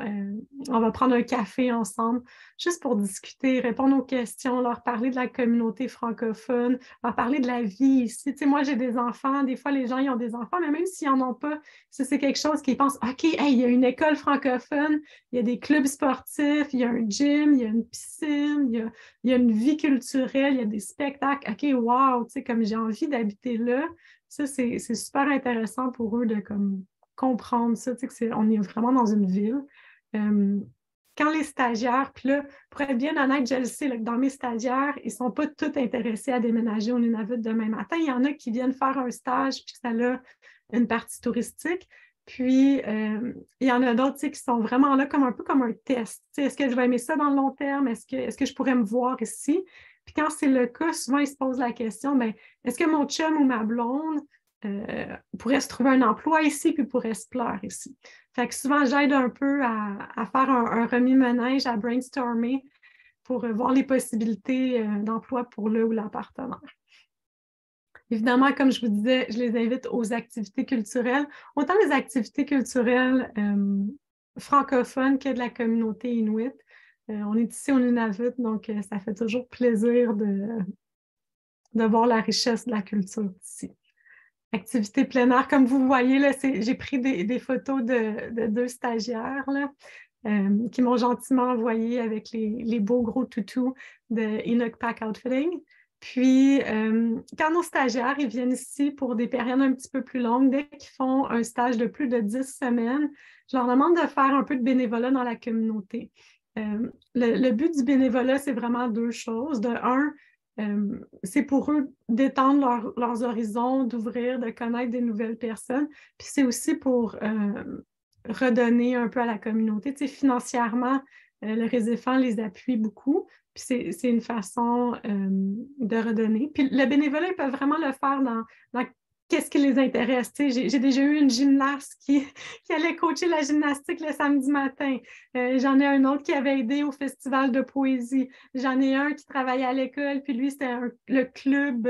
on va prendre un café ensemble juste pour discuter, répondre aux questions, leur parler de la communauté francophone, leur parler de la vie ici. Tu sais, moi, j'ai des enfants. Des fois, les gens, ils ont des enfants, mais même s'ils n'en ont pas, si c'est quelque chose qu'ils pensent, OK, hey, il y a une école francophone, il y a des clubs sportifs, il y a un gym, il y a une piscine, il y a une vie culturelle, il y a des spectacles. OK, wow, tu sais, comme j'ai envie d'habiter là. Ça, c'est super intéressant pour eux de comprendre ça, tu sais, on est vraiment dans une ville. Quand les stagiaires, puis là, pour être bien honnête, je le sais, là, que dans mes stagiaires, ils ne sont pas tous intéressés à déménager au Nunavut demain matin. Il y en a qui viennent faire un stage, puis ça a une partie touristique. Puis, il y en a d'autres qui sont vraiment là un peu comme un test. Est-ce que je vais aimer ça dans le long terme? Est-ce que je pourrais me voir ici? Puis quand c'est le cas, souvent, ils se posent la question, bien, est-ce que mon chum ou ma blonde pourrait se trouver un emploi ici puis pourrait se plaire ici? Fait que souvent, j'aide un peu à faire un remue-ménage, à brainstormer pour voir les possibilités d'emploi pour le ou la partenaire. Évidemment, comme je vous disais, je les invite aux activités culturelles, autant les activités culturelles francophones que de la communauté inuit. On est ici au Nunavut, donc ça fait toujours plaisir de voir la richesse de la culture ici. Activité plein air, comme vous voyez, j'ai pris des photos de deux stagiaires là, qui m'ont gentiment envoyé avec les beaux gros toutous de Inuk Pack Outfitting. Puis, quand nos stagiaires ils viennent ici pour des périodes un petit peu plus longues, dès qu'ils font un stage de plus de 10 semaines, je leur demande de faire un peu de bénévolat dans la communauté. Le but du bénévolat, c'est vraiment deux choses. De un, c'est pour eux d'étendre leurs horizons, d'ouvrir, de connaître des nouvelles personnes. Puis c'est aussi pour redonner un peu à la communauté. Tu sais, financièrement, le Réséphant les appuie beaucoup. Puis c'est une façon de redonner. Puis le bénévolat, ils peuvent vraiment le faire dans qu'est-ce qui les intéresse. Tu sais, j'ai déjà eu une gymnaste qui allait coacher la gymnastique le samedi matin. J'en ai un autre qui avait aidé au festival de poésie. J'en ai un qui travaillait à l'école, puis lui, c'était le club.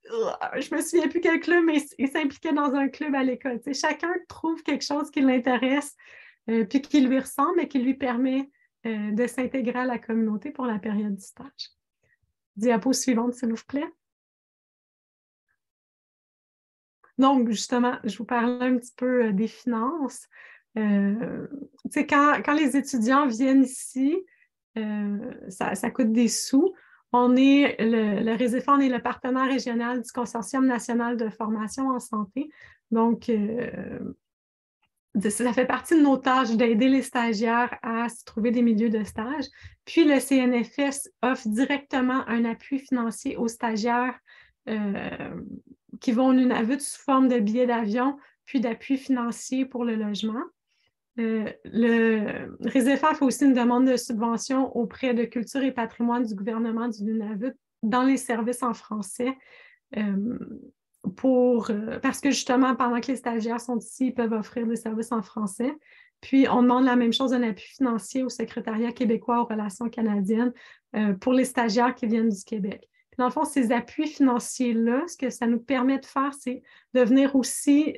Je me souviens plus quel club, mais il s'impliquait dans un club à l'école. Tu sais, chacun trouve quelque chose qui l'intéresse, puis qui lui ressemble et qui lui permet de s'intégrer à la communauté pour la période du stage. Diapo suivante, s'il vous plaît. Donc, justement, je vous parlais un petit peu des finances. Quand les étudiants viennent ici, ça coûte des sous. Le Réséphant, on est le partenaire régional du Consortium national de formation en santé. Donc, ça fait partie de nos tâches d'aider les stagiaires à se trouver des milieux de stage. Puis, le CNFS offre directement un appui financier aux stagiaires qui vont au Nunavut sous forme de billets d'avion, puis d'appui financier pour le logement. Le Réséphant fait aussi une demande de subvention auprès de Culture et Patrimoine du gouvernement du Nunavut dans les services en français parce que justement, pendant que les stagiaires sont ici, ils peuvent offrir des services en français. Puis, on demande la même chose, un appui financier au Secrétariat québécois aux relations canadiennes pour les stagiaires qui viennent du Québec. Puis, dans le fond, ces appuis financiers-là, ce que ça nous permet de faire, c'est de venir aussi,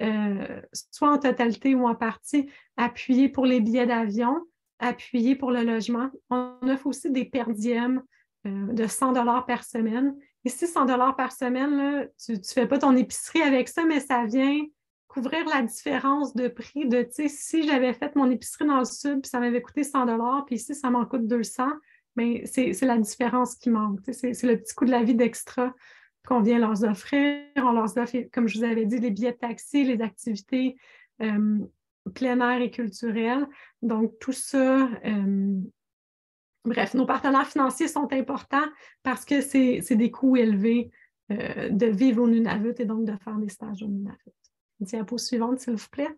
soit en totalité ou en partie, appuyer pour les billets d'avion, appuyer pour le logement. On offre aussi des per diem de 100 $ par semaine. Ici, 100 $ par semaine, là, tu ne fais pas ton épicerie avec ça, mais ça vient couvrir la différence de prix de, tu sais, si j'avais fait mon épicerie dans le sud, puis ça m'avait coûté 100 $, puis ici, ça m'en coûte 200, mais c'est la différence qui manque. C'est le petit coût de la vie d'extra qu'on vient leur offrir. On leur offre, comme je vous avais dit, les billets de taxi, les activités plein air et culturelles. Donc, tout ça... Bref, nos partenaires financiers sont importants parce que c'est des coûts élevés de vivre au Nunavut et donc de faire des stages au Nunavut. Diapo suivante, s'il vous plaît.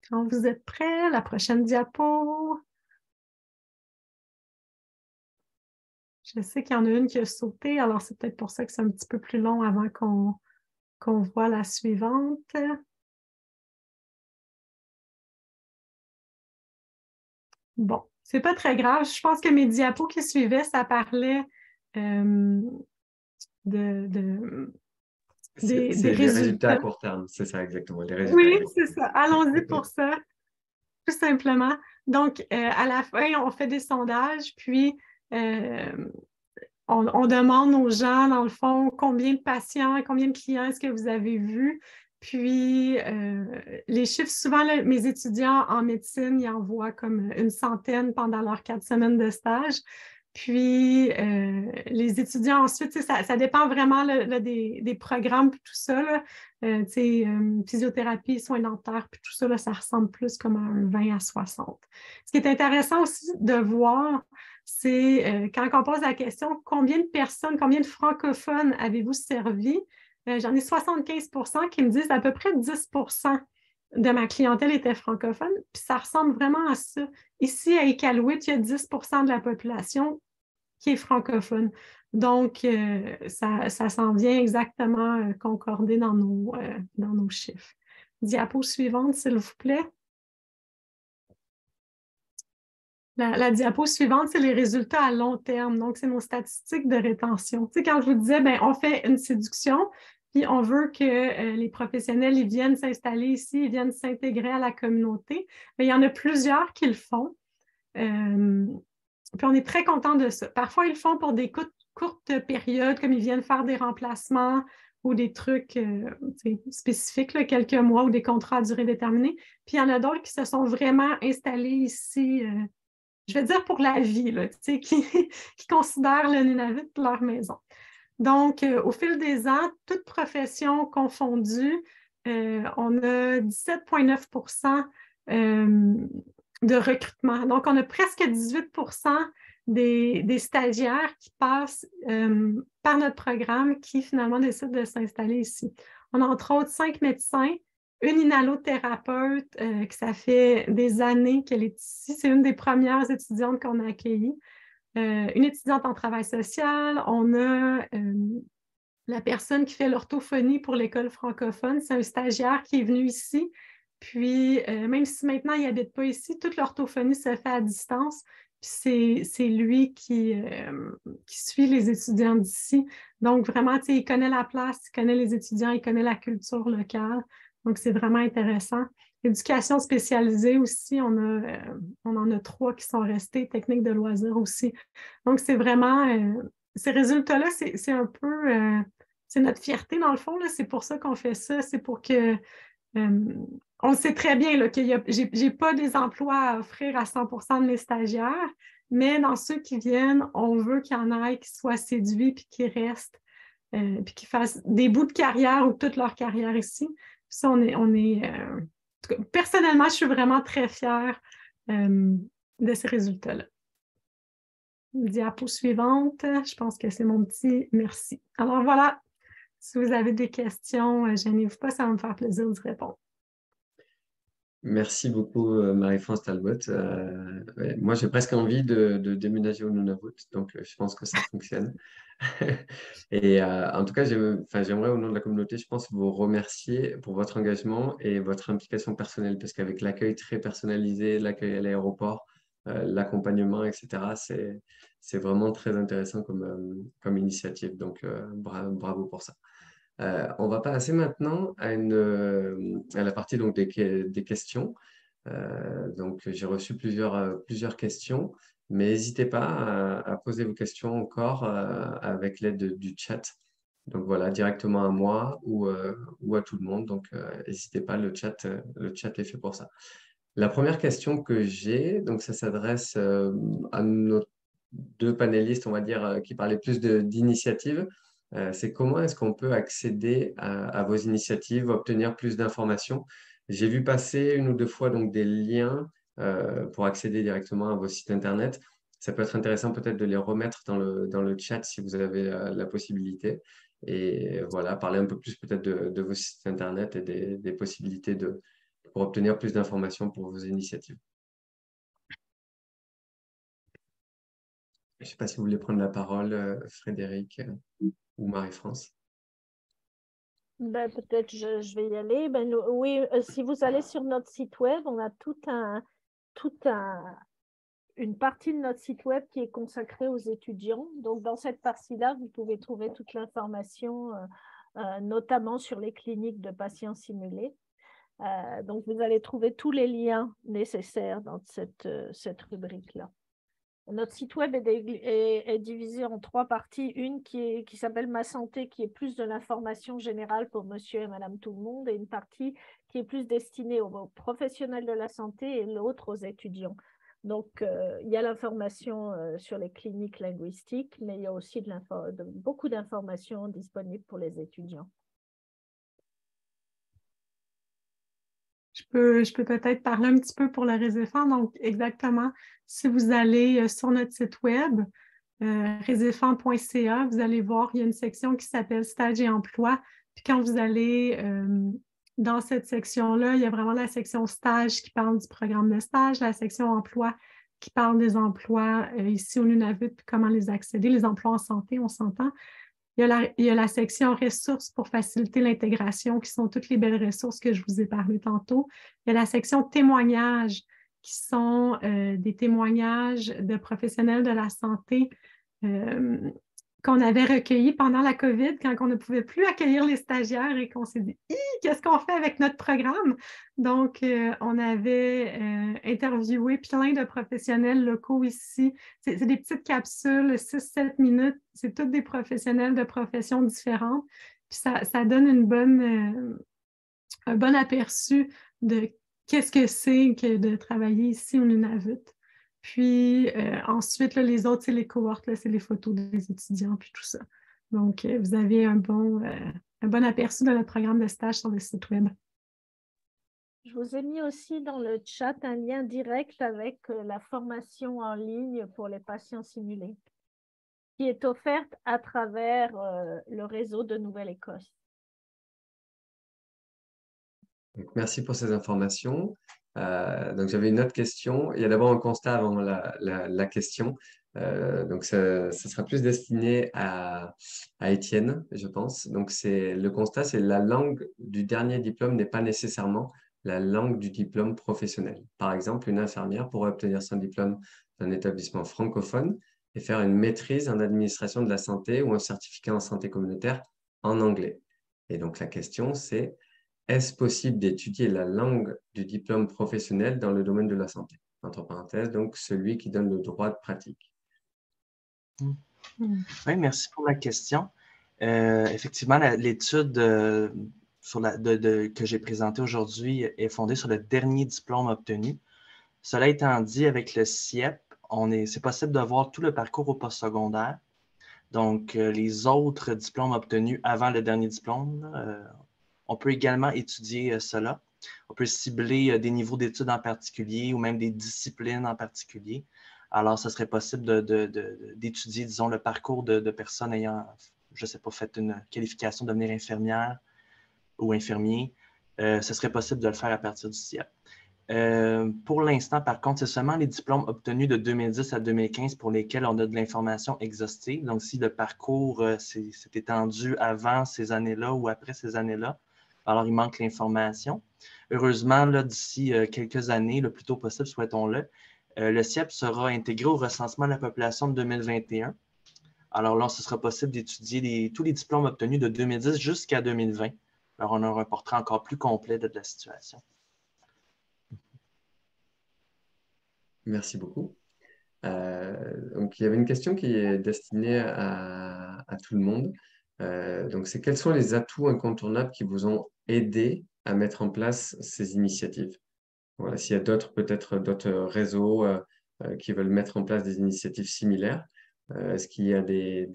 Quand vous êtes prêts, la prochaine diapo. Je sais qu'il y en a une qui a sauté, alors c'est peut-être pour ça que c'est un petit peu plus long avant qu'on voit la suivante. Bon, c'est pas très grave. Je pense que mes diapos qui suivaient, ça parlait des C'est les résultats à résultats. court terme, c'est ça exactement, les résultats Oui, immédiats. c'est ça. Allons-y pour ça, tout simplement. Donc, à la fin, on fait des sondages, puis on demande aux gens, dans le fond, combien de patients, combien de clients est-ce que vous avez vu. Puis, les chiffres, souvent, là, mes étudiants en médecine, ils en voient comme une centaine pendant leurs 4 semaines de stage. Puis, les étudiants ensuite, ça dépend vraiment là, des programmes, puis tout ça. Là, physiothérapie, soins dentaires, puis tout ça, là, ça ressemble plus comme à un 20 à 60. Ce qui est intéressant aussi de voir, c'est quand on pose la question, combien de personnes, combien de francophones avez-vous servi? J'en ai 75 qui me disent à peu près 10 de ma clientèle était francophone, puis ça ressemble vraiment à ça. Ici, à Iqaluit, il y a 10 de la population qui est francophone. Donc, ça s'en vient exactement concordé dans nos chiffres. Diapo suivante, s'il vous plaît. La diapo suivante, c'est les résultats à long terme. Donc, c'est nos statistiques de rétention. Tu sais, quand je vous disais, ben, on fait une séduction, puis on veut que les professionnels ils viennent s'installer ici, ils viennent s'intégrer à la communauté. Mais il y en a plusieurs qui le font. Puis on est très content de ça. Parfois, ils le font pour des courtes périodes, comme ils viennent faire des remplacements ou des trucs spécifiques, là, quelques mois ou des contrats à durée déterminée. Puis il y en a d'autres qui se sont vraiment installés ici, je vais dire pour la vie, là, qui considèrent le Nunavut leur maison. Donc, au fil des ans, toutes professions confondues, on a 17,9 de recrutement. Donc, on a presque 18 des stagiaires qui passent par notre programme qui finalement décident de s'installer ici. On a entre autres 5 médecins, une inhalothérapeute qui ça fait des années qu'elle est ici. C'est une des premières étudiantes qu'on a accueillies. Une étudiante en travail social. On a la personne qui fait l'orthophonie pour l'école francophone. C'est un stagiaire qui est venu ici. Puis, même si maintenant il n'habite pas ici, toute l'orthophonie se fait à distance. Puis c'est lui qui suit les étudiants d'ici. Donc, vraiment, il connaît la place, il connaît les étudiants, il connaît la culture locale. Donc, c'est vraiment intéressant. Éducation spécialisée aussi, on en a 3 qui sont restés, techniques de loisirs aussi. Donc, c'est vraiment, ces résultats-là, c'est un peu, c'est notre fierté dans le fond, là. C'est pour ça qu'on fait ça, c'est pour que, on sait très bien là, que je n'ai pas des emplois à offrir à 100 de mes stagiaires, mais dans ceux qui viennent, on veut qu'il y en ait qui soient séduits puis qui restent, puis qui fassent des bouts de carrière ou toute leur carrière ici. Puis ça, personnellement, je suis vraiment très fière de ces résultats-là. Diapo suivante, je pense que c'est mon petit merci. Alors voilà, si vous avez des questions, gênez-vous pas, ça va me faire plaisir d'y répondre. Merci beaucoup, Marie-France Talbot. Moi, j'ai presque envie de déménager au Nunavut, donc je pense que ça fonctionne. Et en tout cas, j'aimerais, au nom de la communauté, je pense, vous remercier pour votre engagement et votre implication personnelle, parce qu'avec l'accueil très personnalisé, l'accueil à l'aéroport, l'accompagnement, etc., c'est vraiment très intéressant comme initiative. Donc, bravo pour ça. On va passer maintenant à la partie donc, des questions. Donc, j'ai reçu plusieurs questions, mais n'hésitez pas à poser vos questions encore avec l'aide du chat. Donc voilà, directement à moi ou à tout le monde. Donc, n'hésitez pas, le chat est fait pour ça. La première question que j'ai, donc ça s'adresse à nos 2 panélistes, on va dire, qui parlaient plus d'initiatives. C'est comment est-ce qu'on peut accéder à vos initiatives, obtenir plus d'informations. J'ai vu passer 1 ou 2 fois donc, des liens pour accéder directement à vos sites Internet. Ça peut être intéressant peut-être de les remettre dans le chat si vous avez la possibilité. Et voilà, parler un peu plus peut-être de vos sites Internet et des possibilités de pour obtenir plus d'informations pour vos initiatives. Je ne sais pas si vous voulez prendre la parole, Frédéric ou Marie-France. Ben, peut-être je vais y aller. Ben, oui, si vous allez sur notre site web, on a une partie de notre site web qui est consacrée aux étudiants. Donc, dans cette partie-là, vous pouvez trouver toute l'information, notamment sur les cliniques de patients simulés. Donc, vous allez trouver tous les liens nécessaires dans cette rubrique-là. Notre site web est divisé en 3 parties. Une qui s'appelle Ma Santé, qui est plus de l'information générale pour monsieur et madame tout le monde, et une partie qui est plus destinée aux professionnels de la santé et l'autre aux étudiants. Donc, il y a l'information sur les cliniques linguistiques, mais il y a aussi beaucoup d'informations disponibles pour les étudiants. Je peux peut-être parler un petit peu pour le Réséphant. Donc, exactement, si vous allez sur notre site web, réséphant.ca, vous allez voir, il y a une section qui s'appelle Stage et emploi. Puis quand vous allez dans cette section-là, il y a vraiment la section Stage qui parle du programme de stage, la section Emploi qui parle des emplois ici au Nunavut, puis comment les accéder, les emplois en santé, on s'entend. Il y a la section ressources pour faciliter l'intégration, qui sont toutes les belles ressources que je vous ai parlé tantôt. Il y a la section témoignages, qui sont des témoignages de professionnels de la santé qu'on avait recueillis pendant la COVID, quand on ne pouvait plus accueillir les stagiaires et qu'on s'est dit « Qu'est-ce qu'on fait avec notre programme? » Donc, on avait interviewé plein de professionnels locaux ici. C'est des petites capsules, 6-7 minutes. C'est tous des professionnels de professions différentes. Puis ça donne un bon aperçu de qu'est-ce que c'est que de travailler ici au Nunavut. Puis ensuite, là, les autres, c'est les cohortes, c'est les photos des étudiants, puis tout ça. Donc, vous avez un bon aperçu de notre programme de stage sur le site web. Je vous ai mis aussi dans le chat un lien direct avec la formation en ligne pour les patients simulés, qui est offerte à travers le réseau de Nouvelle-Écosse. Merci pour ces informations. Donc, j'avais une autre question. Il y a d'abord un constat avant la question. Donc, ça sera plus destiné à Étienne, je pense. Donc, le constat, c'est la langue du dernier diplôme n'est pas nécessairement la langue du diplôme professionnel. Par exemple, une infirmière pourrait obtenir son diplôme d'un établissement francophone et faire une maîtrise en administration de la santé ou un certificat en santé communautaire en anglais. Et donc, la question, c'est: est-ce possible d'étudier la langue du diplôme professionnel dans le domaine de la santé? Entre parenthèses, donc celui qui donne le droit de pratique. Oui, merci pour la question. Effectivement, l'étude que j'ai présentée aujourd'hui est fondée sur le dernier diplôme obtenu. Cela étant dit, avec le CIEP, c'est possible de voir tout le parcours au postsecondaire. Donc, les autres diplômes obtenus avant le dernier diplôme, on peut également étudier cela. On peut cibler des niveaux d'études en particulier ou même des disciplines en particulier. Alors, ce serait possible d'étudier, disons, le parcours de personnes ayant, je ne sais pas, fait une qualification de devenir infirmière ou infirmier. Ce serait possible de le faire à partir du CIEP. Pour l'instant, par contre, c'est seulement les diplômes obtenus de 2010 à 2015 pour lesquels on a de l'information exhaustive. Donc, si le parcours s'est étendu avant ces années-là ou après ces années-là, alors il manque l'information. Heureusement, d'ici quelques années, le plus tôt possible, souhaitons-le, le CIEP sera intégré au recensement de la population de 2021. Alors là, ce sera possible d'étudier tous les diplômes obtenus de 2010 jusqu'à 2020. Alors, on aura un portrait encore plus complet de la situation. Merci beaucoup. Donc, il y avait une question qui est destinée à tout le monde. Donc, c'est: quels sont les atouts incontournables qui vous ont aidé à mettre en place ces initiatives? Voilà, s'il y a peut-être d'autres réseaux qui veulent mettre en place des initiatives similaires, est-ce qu'il y a des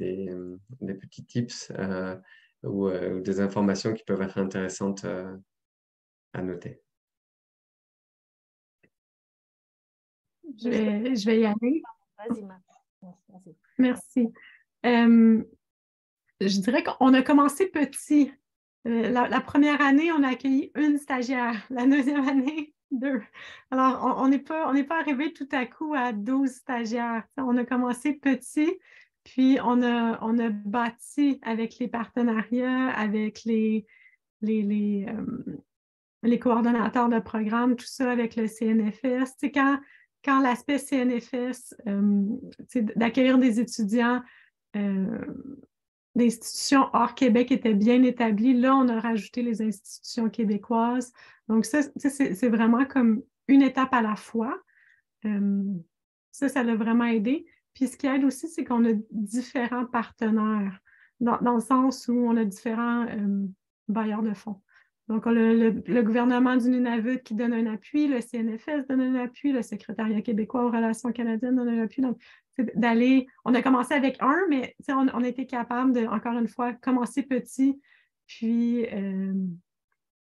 petits tips ou des informations qui peuvent être intéressantes à noter? Je vais y aller. Vas-y, Marc. Vas-y. Merci. Je dirais qu'on a commencé petit La première année, on a accueilli une stagiaire. La deuxième année, 2. Alors, on n'est pas arrivé tout à coup à 12 stagiaires. On a commencé petit, puis on a bâti avec les partenariats, avec les coordonnateurs de programme, tout ça avec le CNFS. Tu sais, quand l'aspect CNFS, d'accueillir des étudiants d'institutions hors Québec étaient bien établies, là, on a rajouté les institutions québécoises. Donc, ça, c'est vraiment comme une étape à la fois. Ça l'a vraiment aidé. Puis, ce qui aide aussi, c'est qu'on a différents partenaires, dans le sens où on a différents bailleurs de fonds. Donc, on a le gouvernement du Nunavut qui donne un appui, le CNFS donne un appui, le Secrétariat québécois aux relations canadiennes donne un appui. Donc, on a commencé avec un, mais on a été capable de, encore une fois, commencer petit, puis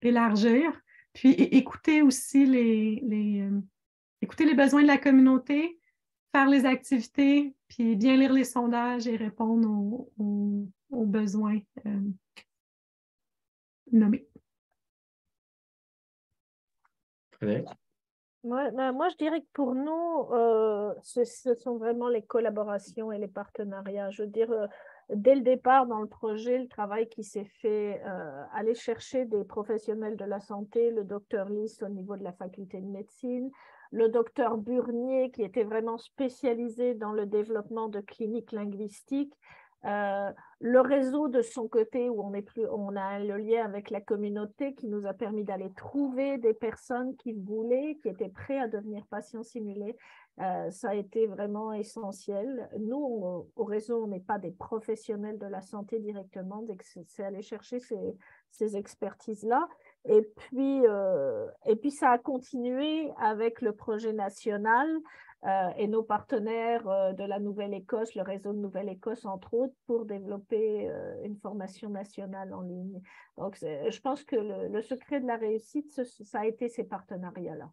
élargir, puis écouter aussi écouter les besoins de la communauté, faire les activités, puis bien lire les sondages et répondre aux besoins nommés. Moi, je dirais que pour nous, ce sont vraiment les collaborations et les partenariats. Je veux dire, dès le départ dans le projet, le travail qui s'est fait, aller chercher des professionnels de la santé, le docteur Lys au niveau de la faculté de médecine, le docteur Burnier qui était vraiment spécialisé dans le développement de cliniques linguistiques, le réseau de son côté où on a le lien avec la communauté qui nous a permis d'aller trouver des personnes qui voulaient, qui étaient prêts à devenir patients simulés. Ça a été vraiment essentiel. Nous, au réseau, on n'est pas des professionnels de la santé directement, donc c'est aller chercher ces expertises-là. Et puis, ça a continué avec le projet national et nos partenaires de la Nouvelle-Écosse, le réseau de Nouvelle-Écosse, entre autres, pour développer une formation nationale en ligne. Donc, je pense que le secret de la réussite, ça a été ces partenariats-là.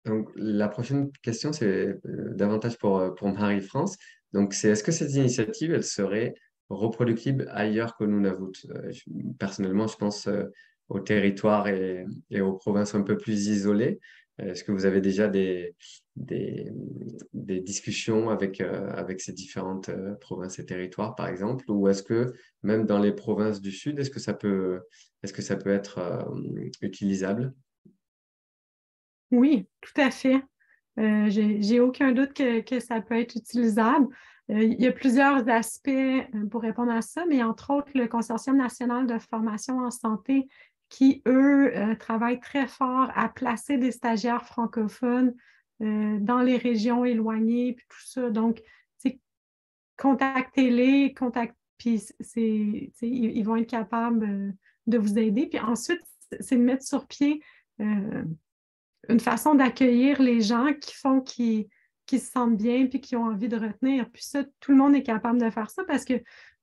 Donc, la prochaine question, c'est davantage pour Marie-France. Donc, est-ce que cette initiative, elle serait reproductible ailleurs qu'au Nunavut? Personnellement, je pense aux territoires et aux provinces un peu plus isolées. Est-ce que vous avez déjà des discussions avec ces différentes provinces et territoires, par exemple? Ou est-ce que même dans les provinces du Sud, est-ce que ça peut être utilisable? Oui, tout à fait. J'ai aucun doute que ça peut être utilisable. Il y a plusieurs aspects pour répondre à ça, mais entre autres, le Consortium national de formation en santé qui, eux, travaillent très fort à placer des stagiaires francophones dans les régions éloignées, puis tout ça. Donc, contactez-les, puis ils vont être capables de vous aider. Puis ensuite, c'est de mettre sur pied une façon d'accueillir les gens qui se sentent bien puis qui ont envie de retenir. Puis ça, tout le monde est capable de faire ça parce que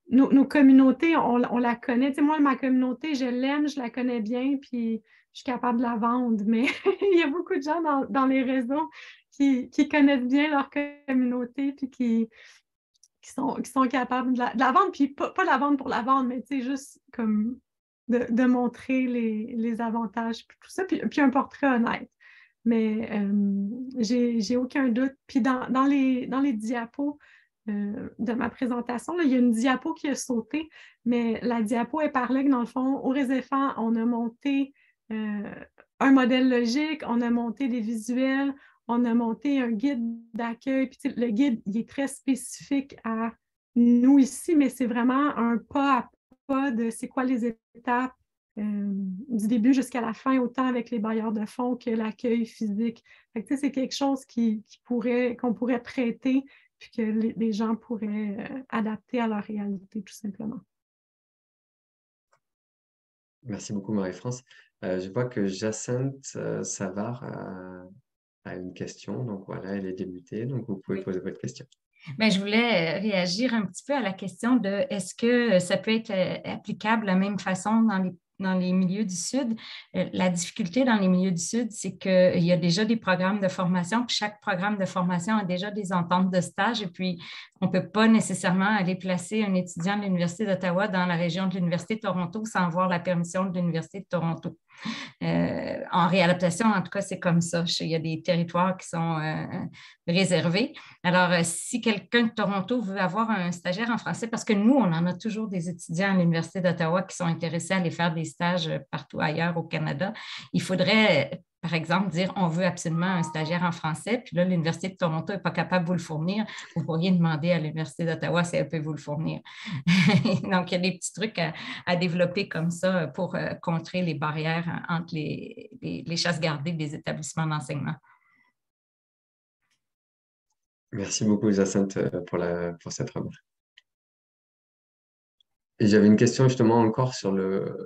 nos communautés, on la connaît. Tu sais, moi, ma communauté, je l'aime, je la connais bien, puis je suis capable de la vendre. Mais il y a beaucoup de gens dans les réseaux qui connaissent bien leur communauté puis qui sont capables de la vendre, puis pas la vendre pour la vendre, mais tu sais, juste comme de montrer les avantages, puis tout ça, puis un portrait honnête. Mais j'ai aucun doute. Puis dans les diapos de ma présentation, là, il y a une diapo qui a sauté, mais la diapo, elle parlait que dans le fond, au Réséphant, on a monté un modèle logique, on a monté des visuels, on a monté un guide d'accueil. Puis le guide, il est très spécifique à nous ici, mais c'est vraiment un pas à pas de c'est quoi les étapes du début jusqu'à la fin, autant avec les bailleurs de fonds que l'accueil physique. Fait que, c'est quelque chose qu'on pourrait prêter puis que les gens pourraient adapter à leur réalité, tout simplement. Merci beaucoup, Marie-France. Je vois que Jacinthe Savard a une question. Donc voilà, elle est débutée. Donc vous pouvez poser votre question. Bien, je voulais réagir un petit peu à la question de est-ce que ça peut être applicable de la même façon dans les dans les milieux du Sud. La difficulté dans les milieux du Sud, c'est qu'il y a déjà des programmes de formation, puis chaque programme de formation a déjà des ententes de stage, et puis on ne peut pas nécessairement aller placer un étudiant de l'Université d'Ottawa dans la région de l'Université de Toronto sans avoir la permission de l'Université de Toronto. En réadaptation, en tout cas, c'est comme ça. Il y a des territoires qui sont réservés. Alors, si quelqu'un de Toronto veut avoir un stagiaire en français, parce que nous, on en a toujours des étudiants à l'Université d'Ottawa qui sont intéressés à aller faire des stages partout ailleurs au Canada, il faudrait, par exemple, dire on veut absolument un stagiaire en français, puis là, l'Université de Toronto n'est pas capable de vous le fournir. Vous pourriez demander à l'Université d'Ottawa si elle peut vous le fournir. Donc, il y a des petits trucs à développer comme ça pour contrer les barrières entre les chasses gardées des établissements d'enseignement. Merci beaucoup, Jacinthe, pour cette remarque. Et j'avais une question justement encore sur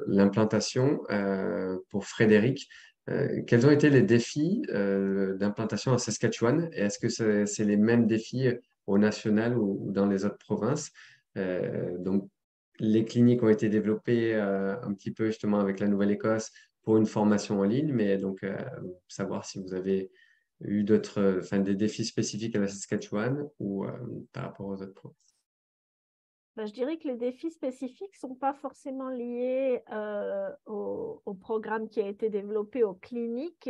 l'implantation pour Frédéric. Quels ont été les défis d'implantation en Saskatchewan? Et est-ce que c'est les mêmes défis au national ou dans les autres provinces? Donc, les cliniques ont été développées un petit peu justement avec la Nouvelle-Écosse pour une formation en ligne, mais donc savoir si vous avez eu des défis spécifiques à la Saskatchewan ou par rapport aux autres provinces. Je dirais que les défis spécifiques ne sont pas forcément liés au programme qui a été développé aux cliniques.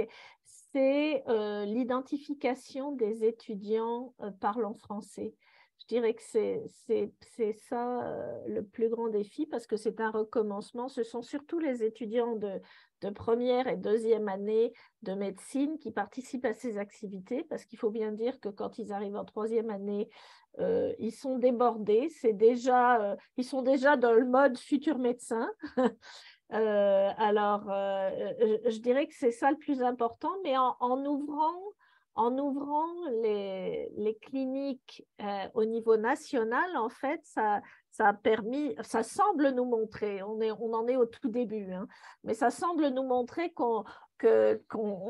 C'est l'identification des étudiants parlant français. Je dirais que c'est ça le plus grand défi parce que c'est un recommencement. Ce sont surtout les étudiants de première et deuxième année de médecine qui participent à ces activités parce qu'il faut bien dire que quand ils arrivent en troisième année, ils sont débordés. Ils sont déjà dans le mode futur médecin. Je dirais que c'est ça le plus important, mais en ouvrant les cliniques au niveau national, en fait, ça a permis, ça semble nous montrer, on en est au tout début, hein, mais ça semble nous montrer qu'on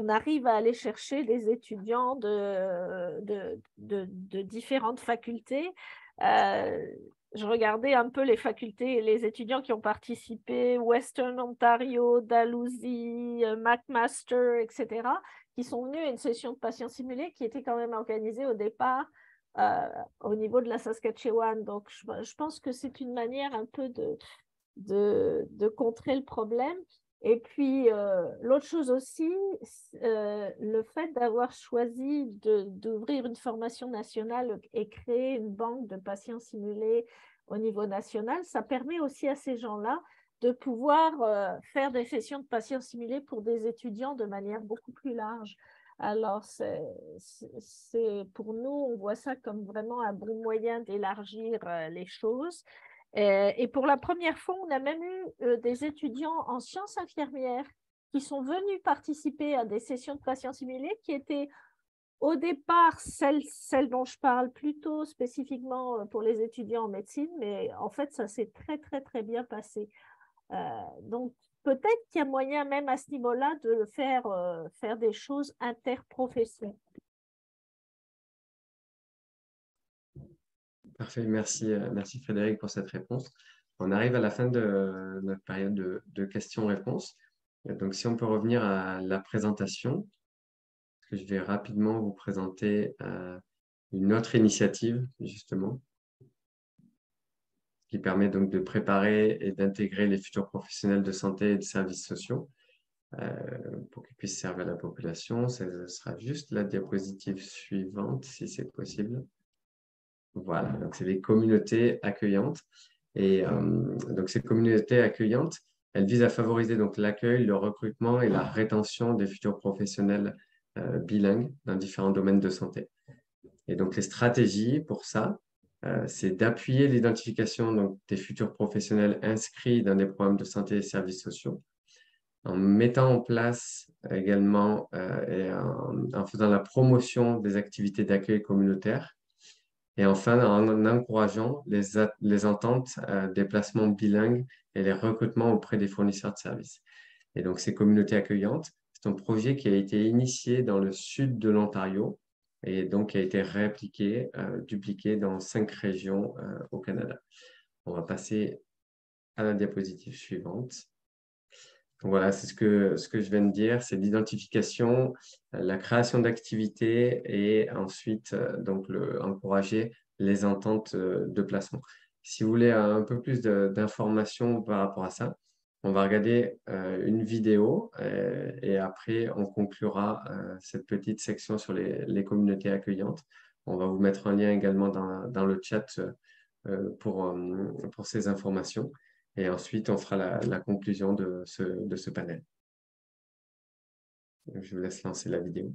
arrive à aller chercher des étudiants de différentes facultés. Je regardais un peu les facultés et les étudiants qui ont participé, Western Ontario, Dalhousie, McMaster, etc., qui sont venus à une session de patients simulés qui était quand même organisée au départ au niveau de la Saskatchewan. Donc, je pense que c'est une manière un peu de contrer le problème. Et puis, l'autre chose aussi, le fait d'avoir choisi d'ouvrir une formation nationale et créer une banque de patients simulés au niveau national, ça permet aussi à ces gens-là de pouvoir faire des sessions de patients simulés pour des étudiants de manière beaucoup plus large. Alors, pour nous, on voit ça comme vraiment un bon moyen d'élargir les choses. Et pour la première fois, on a même eu des étudiants en sciences infirmières qui sont venus participer à des sessions de patients simulés qui étaient au départ celles dont je parle plutôt spécifiquement pour les étudiants en médecine, mais en fait, ça s'est très, très, très bien passé. Donc, peut-être qu'il y a moyen même à ce niveau-là de faire des choses interprofessionnelles. Parfait, merci Frédéric pour cette réponse. On arrive à la fin de notre période de questions-réponses. Donc, si on peut revenir à la présentation, je vais rapidement vous présenter une autre initiative, justement, qui permet donc de préparer et d'intégrer les futurs professionnels de santé et de services sociaux pour qu'ils puissent servir la population. Ce sera juste la diapositive suivante, si c'est possible. Voilà, donc c'est les communautés accueillantes. Et donc ces communautés accueillantes, elles visent à favoriser donc l'accueil, le recrutement et la rétention des futurs professionnels bilingues dans différents domaines de santé. Et donc les stratégies pour ça, c'est d'appuyer l'identification des futurs professionnels inscrits dans des programmes de santé et services sociaux, en mettant en place également et en faisant la promotion des activités d'accueil communautaire. Et enfin, en encourageant les ententes des placements bilingues et les recrutements auprès des fournisseurs de services. Et donc, ces communautés accueillantes, c'est un projet qui a été initié dans le sud de l'Ontario et donc qui a été réappliqué, dupliqué dans 5 régions au Canada. On va passer à la diapositive suivante. voilà, c'est ce que je viens de dire, c'est l'identification, la création d'activités et ensuite donc encourager les ententes de placement. Si vous voulez un peu plus d'informations par rapport à ça, on va regarder une vidéo et après on conclura cette petite section sur les communautés accueillantes. On va vous mettre un lien également dans le chat pour ces informations. Et ensuite, on fera la conclusion de ce panel. Je vous laisse lancer la vidéo.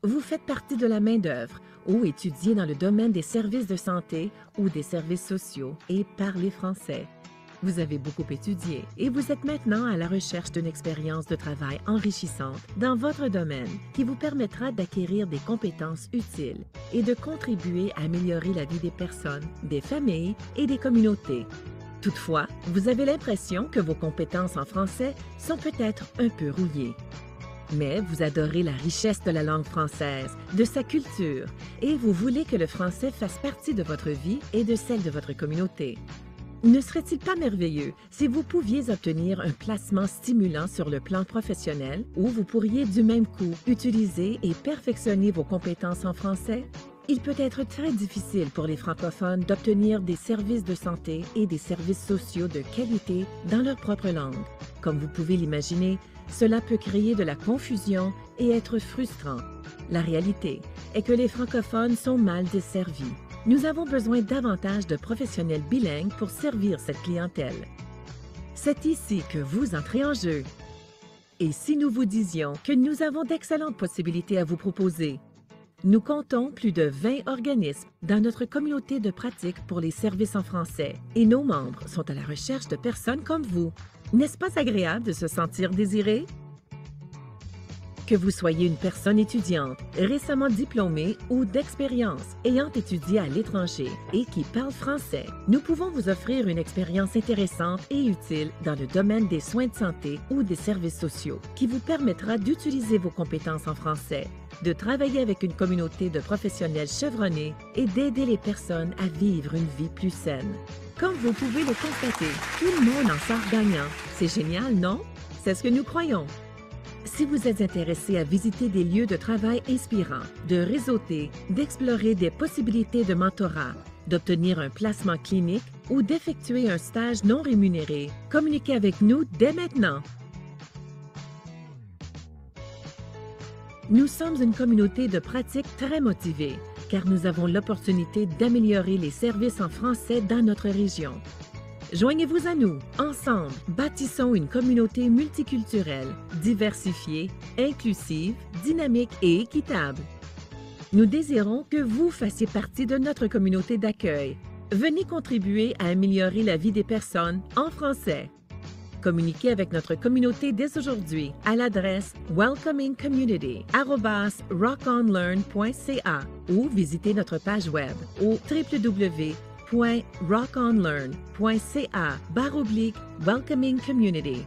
Vous faites partie de la main-d'œuvre ou étudiez dans le domaine des services de santé ou des services sociaux et parlez français. Vous avez beaucoup étudié et vous êtes maintenant à la recherche d'une expérience de travail enrichissante dans votre domaine qui vous permettra d'acquérir des compétences utiles et de contribuer à améliorer la vie des personnes, des familles et des communautés. Toutefois, vous avez l'impression que vos compétences en français sont peut-être un peu rouillées. Mais vous adorez la richesse de la langue française, de sa culture, et vous voulez que le français fasse partie de votre vie et de celle de votre communauté. Ne serait-il pas merveilleux si vous pouviez obtenir un placement stimulant sur le plan professionnel où vous pourriez du même coup utiliser et perfectionner vos compétences en français? Il peut être très difficile pour les francophones d'obtenir des services de santé et des services sociaux de qualité dans leur propre langue. Comme vous pouvez l'imaginer, cela peut créer de la confusion et être frustrant. La réalité est que les francophones sont mal desservis. Nous avons besoin davantage de professionnels bilingues pour servir cette clientèle. C'est ici que vous entrez en jeu. Et si nous vous disions que nous avons d'excellentes possibilités à vous proposer? Nous comptons plus de 20 organismes dans notre communauté de pratique pour les services en français et nos membres sont à la recherche de personnes comme vous. N'est-ce pas agréable de se sentir désiré? Que vous soyez une personne étudiante, récemment diplômée ou d'expérience, ayant étudié à l'étranger et qui parle français, nous pouvons vous offrir une expérience intéressante et utile dans le domaine des soins de santé ou des services sociaux qui vous permettra d'utiliser vos compétences en français, de travailler avec une communauté de professionnels chevronnés et d'aider les personnes à vivre une vie plus saine. Comme vous pouvez le constater, tout le monde en sort gagnant. C'est génial, non? C'est ce que nous croyons. Si vous êtes intéressé à visiter des lieux de travail inspirants, de réseauter, d'explorer des possibilités de mentorat, d'obtenir un placement clinique ou d'effectuer un stage non rémunéré, communiquez avec nous dès maintenant. Nous sommes une communauté de pratique très motivée, car nous avons l'opportunité d'améliorer les services en français dans notre région. Joignez-vous à nous. Ensemble, bâtissons une communauté multiculturelle, diversifiée, inclusive, dynamique et équitable. Nous désirons que vous fassiez partie de notre communauté d'accueil. Venez contribuer à améliorer la vie des personnes en français. Communiquez avec notre communauté dès aujourd'hui à l'adresse welcomingcommunity@rockonlearn.ca ou visitez notre page web au www.rockonlearn.ca/welcoming community.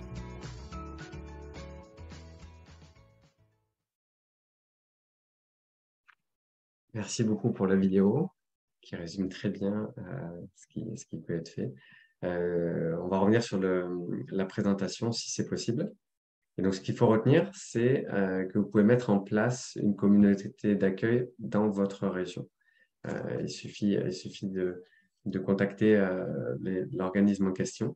Merci beaucoup pour la vidéo qui résume très bien ce qui peut être fait. On va revenir sur la présentation si c'est possible. Et donc, ce qu'il faut retenir, c'est que vous pouvez mettre en place une communauté d'accueil dans votre région. Il suffit de contacter l'organisme en question.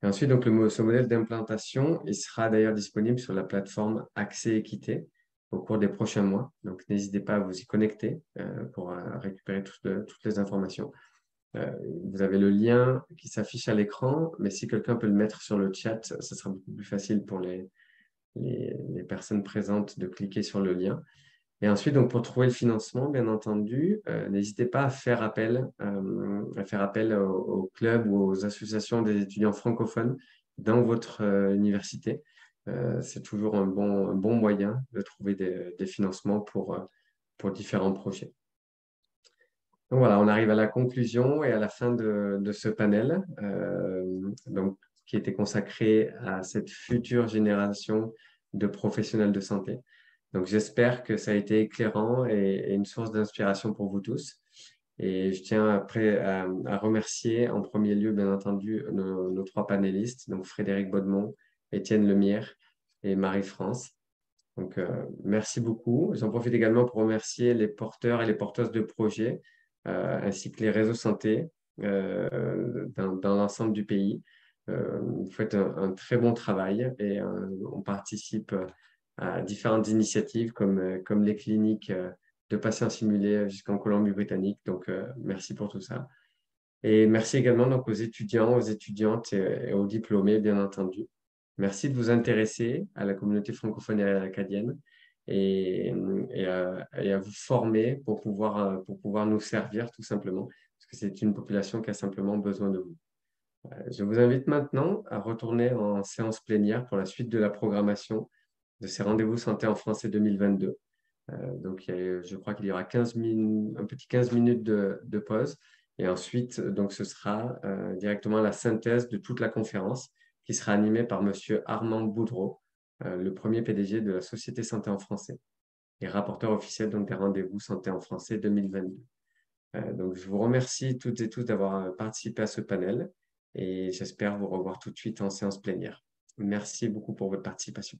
Et ensuite, donc, ce modèle d'implantation, il sera d'ailleurs disponible sur la plateforme Accès Équité au cours des prochains mois. Donc, n'hésitez pas à vous y connecter pour récupérer toutes les informations. Vous avez le lien qui s'affiche à l'écran, mais si quelqu'un peut le mettre sur le chat, ce sera beaucoup plus facile pour les personnes présentes de cliquer sur le lien. Et ensuite, donc, pour trouver le financement, bien entendu, n'hésitez pas à faire appel aux clubs ou aux associations des étudiants francophones dans votre université. C'est toujours un bon moyen de trouver des financements pour différents projets. Donc voilà, on arrive à la conclusion et à la fin de ce panel, donc, qui était consacré à cette future génération de professionnels de santé. Donc j'espère que ça a été éclairant et une source d'inspiration pour vous tous. Et je tiens après à remercier en premier lieu, bien entendu, nos trois panélistes, donc Frédéric Baudemont, Étienne Lemierre et Marie-France. Donc, merci beaucoup. J'en profite également pour remercier les porteurs et les porteuses de projets, ainsi que les réseaux santé dans l'ensemble du pays. Vous faites un très bon travail et on participe à différentes initiatives comme les cliniques de patients simulés jusqu'en Colombie-Britannique. Donc, merci pour tout ça. Et merci également donc, aux étudiants, aux étudiantes et aux diplômés, bien entendu. Merci de vous intéresser à la communauté francophone et acadienne et à vous former pour pouvoir nous servir tout simplement, parce que c'est une population qui a simplement besoin de vous. Je vous invite maintenant à retourner en séance plénière pour la suite de la programmation de ces rendez-vous santé en français 2022. Donc, je crois qu'il y aura un petit 15 minutes de pause. Et ensuite, donc, ce sera directement la synthèse de toute la conférence qui sera animée par M. Armand Boudreau, le premier PDG de la Société Santé en français et rapporteur officiel donc, des rendez-vous santé en français 2022. Donc, je vous remercie toutes et tous d'avoir participé à ce panel et j'espère vous revoir tout de suite en séance plénière. Merci beaucoup pour votre participation.